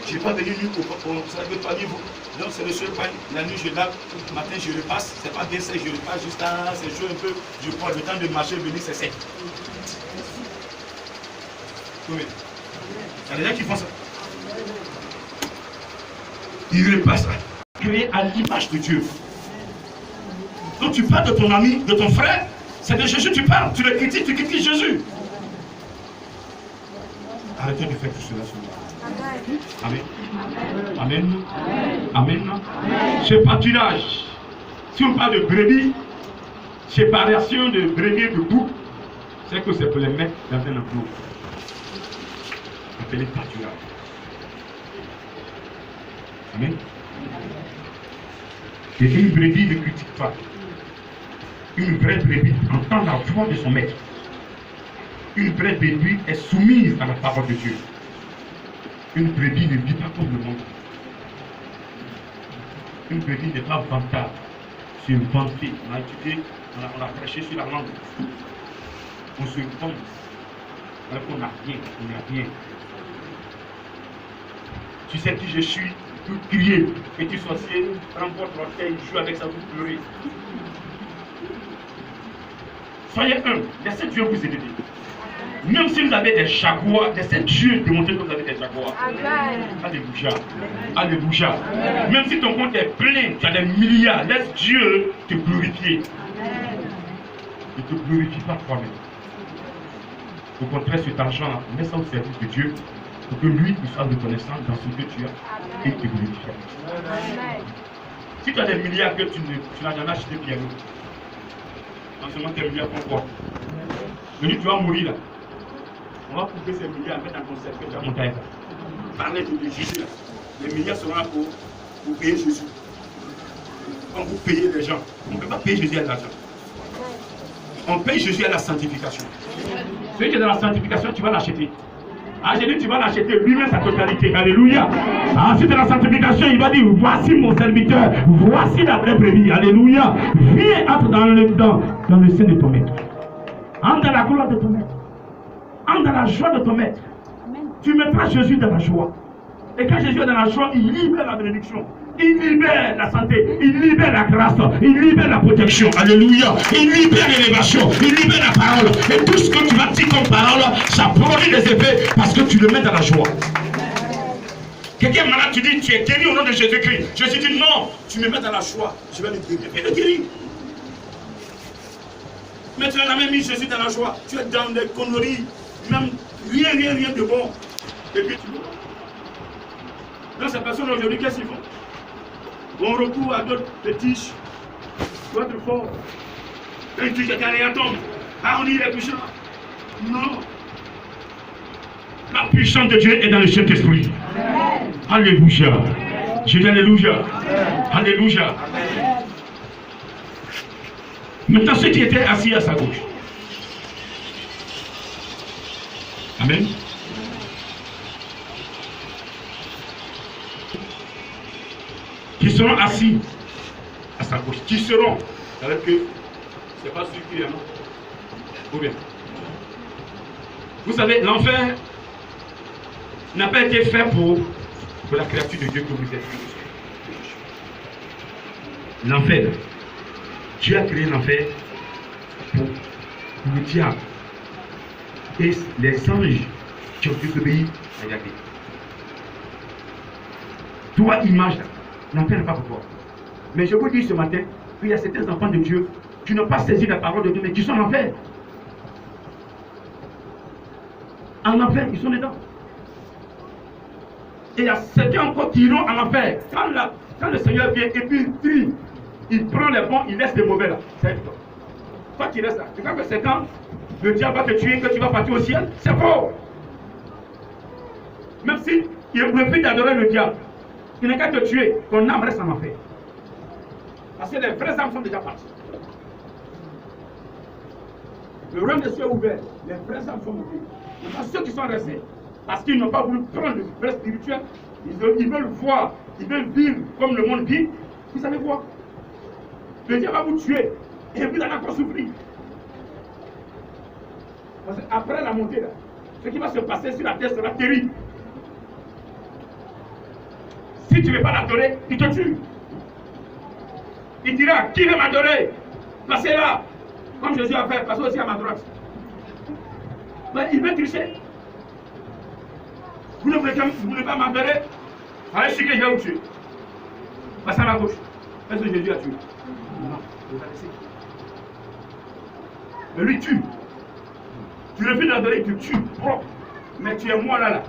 Je n'ai pas venu nu pour ça veut pas dire vous. Donc, c'est le seul pain. La nuit, je lave. Le matin, je repasse. C'est pas bien sec, je repasse jusqu'à c'est chaud un peu. Je prends le temps de marcher, venir, c'est sec. Oui. Il y a des gens qui font ça. Il repasse créé à l'image de Dieu. Donc tu parles de ton ami, de ton frère, c'est de Jésus tu parles, tu le critiques, tu critiques Jésus. Arrêtez de faire tout cela sur moi. Amen. Amen. Amen. Ce pâturage, si on parle de brebis, séparation de brebis et de bouc, c'est que c'est pour les mettre dans un enclos. Appelé pâturage. Amen. Et une brebis ne critique pas. Une vraie brebis entend la voix de son maître. Une vraie brebis est soumise à la parole de Dieu. Une brebis ne vit pas comme le monde. Une brebis n'est pas vantable. C'est une vantée. On a étudié, on a prêché sur la langue. On se vante. Alors qu'on n'a rien, on n'a rien. Tu sais qui je suis, vous criez. Petit sorcier, prends votre orteil, joue avec ça, vous pleurez. Soyez humbles, laissez Dieu vous aider. Même si vous avez des jaguars, laissez Dieu démontrer que vous avez des jaguars. Alléluia. Alléluia. Même si ton compte est plein, tu as des milliards, laisse Dieu te glorifier. Ne te glorifie pas toi-même. Au contraire, cet argent, mets ça au service de Dieu pour que lui il soit reconnaissant dans ce que tu as et te glorifie. Si tu as des milliards que tu n'as jamais acheté piano, en ce moment tes milliards font quoi? Mais tu vas mourir là. On va couper ces milliards, mettre dans ton cercle, tu vas monter. Parlez de Jésus là. Les milliards seront là pour payer Jésus. Quand vous payez les gens, on ne peut pas payer Jésus à l'argent. On paye Jésus à la sanctification. Celui qui est dans la sanctification, tu vas l'acheter. Ah, j'ai dit, tu vas l'acheter lui-même sa totalité. Alléluia. Ensuite, dans la sanctification, il va dire, voici mon serviteur, voici la vraie brebis. Alléluia. Viens, entre dans le sein de ton maître. Entre dans la gloire de ton maître. Entre dans la joie de ton maître. Tu mettras Jésus dans la joie. Et quand Jésus est dans la joie, il libère la bénédiction. Il libère la santé, il libère la grâce, il libère la protection. Alléluia. Il libère l'élévation, il libère la parole. Et tout ce que tu vas dire comme parole, ça produit des effets parce que tu le mets dans la joie. Quelqu'un est malade, tu dis, tu es guéri au nom de Jésus-Christ. Jésus dit, non, tu me mets dans la joie, je vais le guérir. Et le guérir. Mais tu n'as jamais mis Jésus dans la joie. Tu es dans des conneries, même rien de bon. Et puis tu vois. Dans ces personnes aujourd'hui, qu'est-ce qu'ils font? On recourt à d'autres fétiches. Pour être fort. Un truc de carrière tombe. Ah, on dit il est puissant. Non. La puissance de Dieu est dans le Saint-Esprit. Alléluia. Je dis Alléluia. Alléluia. Maintenant, ceux qui étaient assis à sa gauche. Amen. Qui seront assis à sa gauche. Qui seront? C'est-à-dire que ce n'est pas celui qui est non. Ou bien. Vous savez, l'enfer n'a pas été fait pour la créature de Dieu que vous êtes. L'enfer. Dieu a créé l'enfer pour le diable et les anges qui ont désobéi à Yahvé. Toi, image, l'enfer n'est pas pour toi. Mais je vous dis ce matin qu'il y a certains enfants de Dieu qui n'ont pas saisi la parole de Dieu, mais qui sont en enfer. En enfer, ils sont dedans. Et il y a certains encore qui iront en enfer. Quand le Seigneur vient et puis il prend les bons, il laisse les mauvais là. C'est toi. Toi qui restes là. Tu crois que c'est quand le diable va te tuer que tu vas partir au ciel? C'est faux. Même si il refuse d'adorer le diable, il n'est qu'à te tuer, ton âme reste en enfer. Parce que les vraies âmes sont déjà parties. Le royaume des cieux est ouvert, les vraies âmes sont montées. Maintenant, ceux qui sont restés, parce qu'ils n'ont pas voulu prendre le vrai spirituel, ils veulent voir, ils veulent vivre comme le monde vit. Vous savez quoi? Le diable va vous tuer et vous allez encore souffrir. Parce qu'après la montée, là, ce qui va se passer sur la terre sera terrible. Si tu ne veux pas l'adorer, il te tue. Il dira, qui veut m'adorer? Passez là. Comme Jésus a fait, passez aussi à ma droite. Mais il veut tricher. Vous ne voulez pas m'adorer? Allez, je sais que je vais vous tuer. Passez à ma gauche. Est-ce que Jésus a tué? Non, il va laisser. Mais lui tue. Tu refuses d'adorer, il te tue. Propre. Mais tu es moi là.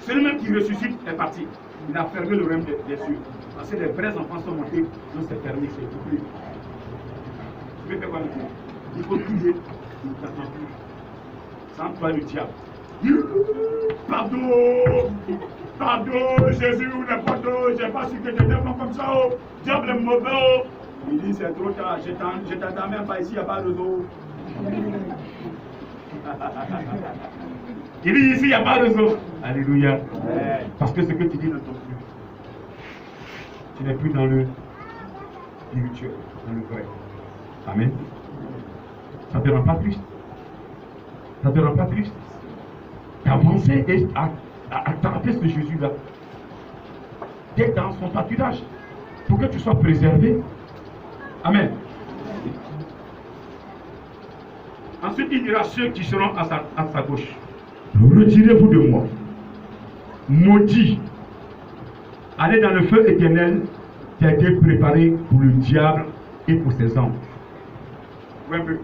Celui-même qui ressuscite est parti. Il a fermé le royaume des cieux. Parce que les vrais enfants sont montés, donc c'est fermé, c'est tout plus. Tu veux faire quoi maintenant? Il faut prier, il ne t'attend plus. Sans toi le diable. Pardon, pardon, Jésus, n'importe où, j'ai pas su que j'étais comme ça, oh. Diable est mauvais, oh. Il dit c'est trop tard, je t'attends même pas ici, il n'y a pas de dos. Il dit ici, il n'y a pas de zoo. Alléluia. Parce que ce que tu dis ne tombe plus. Tu n'es plus dans le spirituel, dans le vrai. Amen. Ça ne te rend pas triste. Ça ne te rend pas triste. D'avancer et à attraper ce Jésus-là. d'être dans son pâturage pour que tu sois préservé. Amen. Ensuite, il dira ceux qui seront à sa gauche. Retirez-vous de moi. Maudit. Allez dans le feu éternel qui a été préparé pour le diable et pour ses anges. Un peu.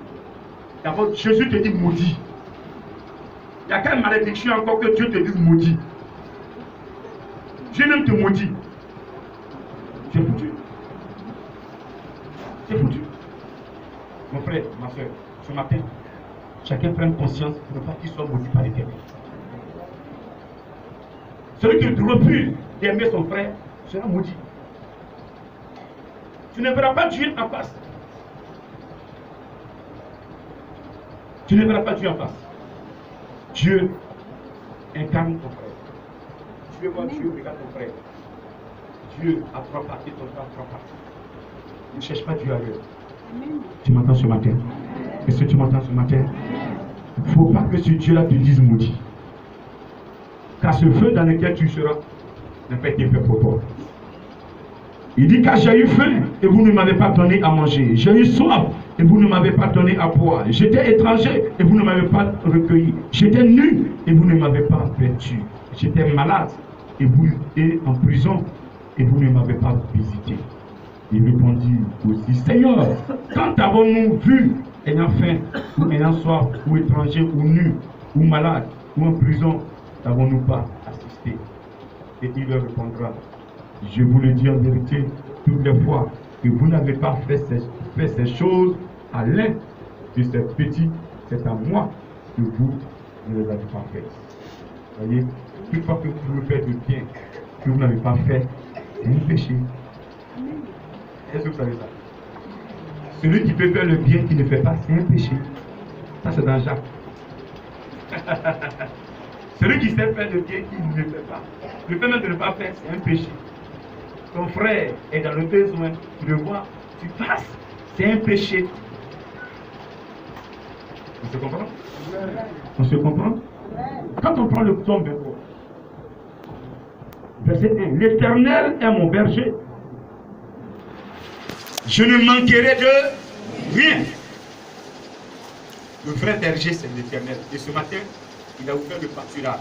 D'abord, Jésus te dit maudit. Il y a quelle malédiction encore que Dieu te dise maudit? Dieu même te maudit. C'est foutu. C'est foutu. Mon frère, ma soeur, ce matin, chacun prenne conscience de ne pas qu'il soit maudit par l'Éternel. Celui qui refuse d'aimer son frère sera maudit. Tu ne verras pas Dieu en face. Tu ne verras pas Dieu en face. Dieu incarne ton frère. Dieu voit Dieu, regarde ton frère. Dieu a trois parties, ton frère a trois parties. Ne cherche pas Dieu ailleurs. Tu m'entends ce matin? Est-ce que tu m'entends ce matin? Il ne faut pas que ce Dieu-là te dise maudit. Car ce feu dans lequel tu seras n'a pas été fait pour toi. Il dit car j'ai eu faim et vous ne m'avez pas donné à manger. J'ai eu soif et vous ne m'avez pas donné à boire. J'étais étranger et vous ne m'avez pas recueilli. J'étais nu et vous ne m'avez pas vêtu. J'étais malade et vous étiez en prison et vous ne m'avez pas visité. Il répondit aussi, Seigneur, quand avons-nous vu ayant faim ou ayant soif ou étranger ou nu ou malade ou en prison, n'avons-nous pas assisté? Et il leur répondra, je vous le dis en vérité, toutes les fois que vous n'avez pas fait ces choses à l'un de ces petits, c'est à moi que vous ne les avez pas faites. Voyez, toute fois que vous faites le bien que vous n'avez pas fait, c'est un péché. Est-ce que vous savez ça? Celui qui peut faire le bien qui ne fait pas, c'est un péché. Ça, c'est dans Jacques. Celui qui sait faire le bien qui ne fait pas, le fait même de ne pas faire, c'est un péché. Ton frère est dans le besoin, tu le vois, tu passes, c'est un péché. On se comprend? On se comprend? Quand on prend le psaume 23, verset 1, l'Éternel est mon berger. Je ne manquerai de rien. Le vrai berger, c'est l'Éternel. Et ce matin, il a ouvert le pâturage.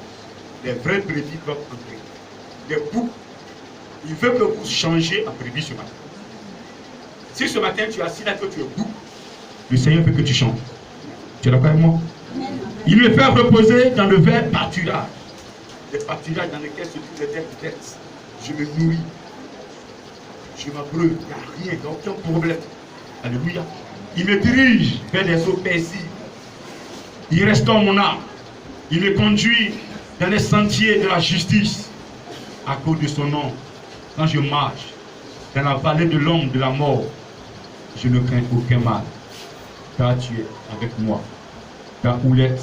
Les vraies brebis doivent entrer. Les boucs, il veut que vous changez en brebis ce matin. Si ce matin tu es assis là que tu es bouc, le Seigneur veut que tu changes. Tu es d'accord avec moi? Il me fait reposer dans le vert pâturage. Les pâturages dans lesquels se trouvent les terres vertes. Je me nourris. Je m'abreuve. Il n'y a rien, aucun problème. Alléluia. Il me dirige vers des eaux paisibles. Il restaure mon âme. Il me conduit dans les sentiers de la justice. À cause de son nom, quand je marche dans la vallée de l'ombre de la mort, je ne crains aucun mal. Car tu es avec moi. Ta houlette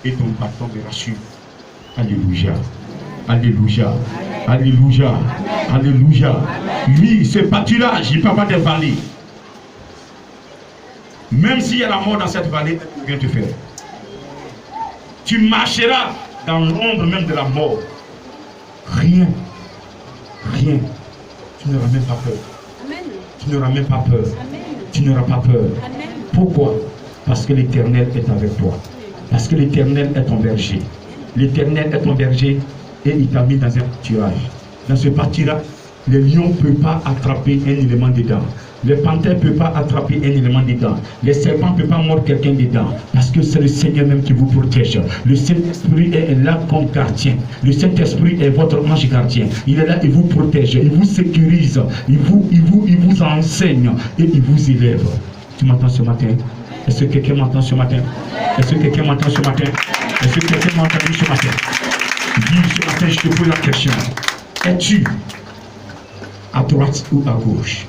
et ton bâton me rassurent. Alléluia. Alléluia. Alléluia. Alléluia. Lui, ce pâturage, il peut avoir des vallées. Même s'il y a la mort dans cette vallée, elle peut rien te faire. Tu marcheras dans l'ombre même de la mort. Rien. Rien. Tu n'auras même pas peur. Amen. Tu n'auras même pas peur. Amen. Tu n'auras pas peur. Amen. Pourquoi? Parce que l'Éternel est avec toi. Parce que l'Éternel est ton berger. L'Éternel est ton berger et il t'a mis dans un pâturage. Dans ce pâturage, les lions ne peuvent pas attraper un élément dedans. Les panthères ne peuvent pas attraper un élément dedans. Les serpents ne peuvent pas mordre quelqu'un dedans. Parce que c'est le Seigneur même qui vous protège. Le Saint-Esprit est là comme gardien. Le Saint-Esprit est votre ange gardien. Il est là, il vous protège, il vous sécurise, il vous enseigne et il vous élève. Tu m'entends ce matin? Est-ce que quelqu'un m'entend ce matin? Est-ce que quelqu'un m'entend ce matin? Est-ce que quelqu'un m'a entendu ce matin? Dis ce matin, je te pose la question. Es-tu à droite ou à gauche?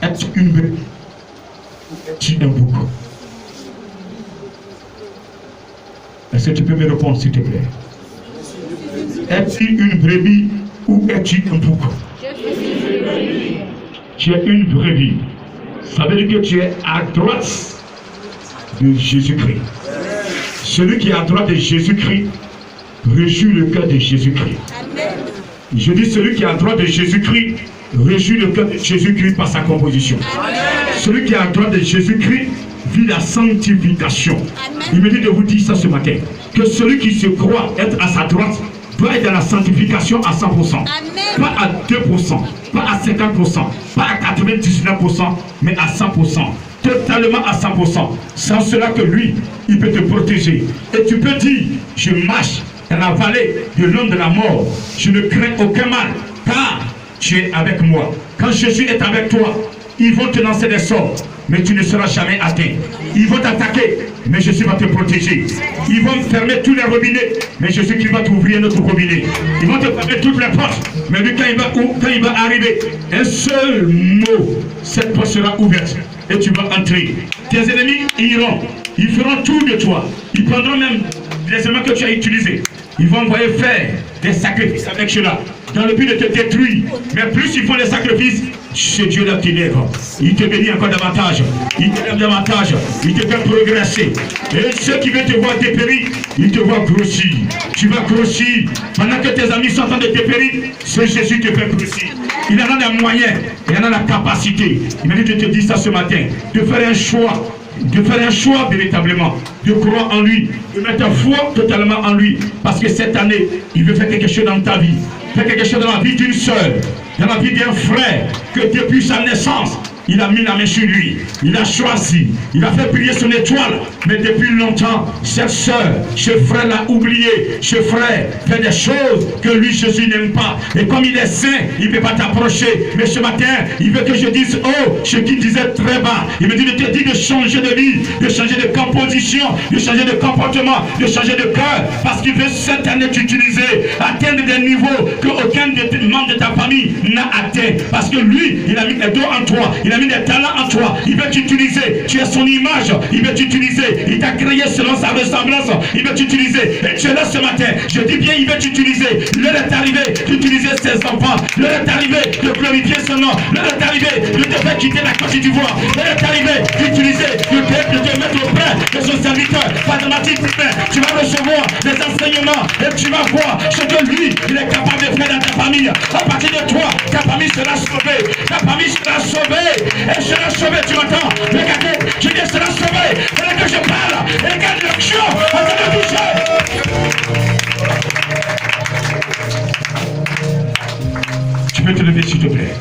Es-tu une brebis ou es-tu un bouc? Est-ce que tu peux me répondre s'il te plaît? Es-tu une brebis ou es-tu un bouc? Tu es une brebis. Ça veut dire que tu es à droite de Jésus-Christ. Celui qui est à droite de Jésus-Christ réjouit le cœur de Jésus-Christ. Je dis celui qui a le droit de Jésus-Christ réjouit le cœur de Jésus-Christ par sa composition. Celui qui a le droit de Jésus-Christ vit la sanctification. Il me dit de vous dire ça ce matin, que celui qui se croit être à sa droite doit être dans la sanctification à 100%. Pas à 2%, pas à 50%, pas à 99%, mais à 100%. Totalement à 100%. Sans cela que lui, il peut te protéger. Et tu peux dire, je marche dans la vallée de l'homme de la mort. Je ne crains aucun mal, car tu es avec moi. Quand Jésus est avec toi, ils vont te lancer des sorts, mais tu ne seras jamais atteint. Ils vont t'attaquer, mais Jésus va te protéger. Ils vont fermer tous les robinets, mais Jésus qui va t'ouvrir notre robinet. Ils vont te fermer toutes les portes, mais lui, quand il va arriver, un seul mot, cette porte sera ouverte et tu vas entrer. Tes ennemis iront, ils feront tout de toi. Ils prendront même les éléments que tu as utilisés. Ils vont envoyer faire des sacrifices avec cela, dans le but de te détruire. Mais plus ils font des sacrifices, c'est Dieu là qui lève. Il te bénit encore davantage. Il te lève davantage. Il te fait progresser. Et ceux qui veulent te voir dépérir, ils te voient grossir. Tu vas grossir. Pendant que tes amis sont en train de dépérir, c'est Jésus qui te fait grossir. Il en a les moyens. Il en a la capacité. Il m'a dit de te dire ça ce matin. De faire un choix. De faire un choix véritablement, de croire en lui, de mettre ta foi totalement en lui, parce que cette année, il veut faire quelque chose dans ta vie, faire quelque chose dans la vie d'une sœur, dans la vie d'un frère, que depuis sa naissance, il a mis la main sur lui, il a choisi, il a fait briller son étoile, mais depuis longtemps, cette sœur, ce frère l'a oublié, ce frère fait des choses que lui, Jésus n'aime pas, et comme il est saint, il ne peut pas t'approcher, mais ce matin, il veut que je dise, oh, ce qu'il disait très bas, il me dit de te dire de changer de vie, de changer de composition, de changer de comportement, de changer de cœur, parce qu'il veut cette année t'utiliser, atteindre des niveaux qu'aucun des membres de ta famille n'a atteint, parce que lui, il a mis les dos en toi, il a mis des talents en toi, il veut t'utiliser, tu es son image, il veut t'utiliser, il t'a créé selon sa ressemblance, il veut t'utiliser, et tu es là ce matin, je dis bien il veut t'utiliser, l'heure est arrivée d'utiliser ses enfants, l'heure est arrivée de glorifier son nom, l'heure est arrivée de te faire quitter la Côte d'Ivoire, l'heure est arrivée d'utiliser, de te mettre auprès de son serviteur, mathématique, tu vas recevoir des enseignements, et tu vas voir ce que lui, il est capable de faire dans ta famille, à partir de toi, ta famille sera sauvée, ta famille sera sauvée, et sera sauvé, tu m'entends? Regardez, je dis sera sauvé. Pendant que je parle, regarde l'action en train de toucher. Tu peux te lever s'il te plaît.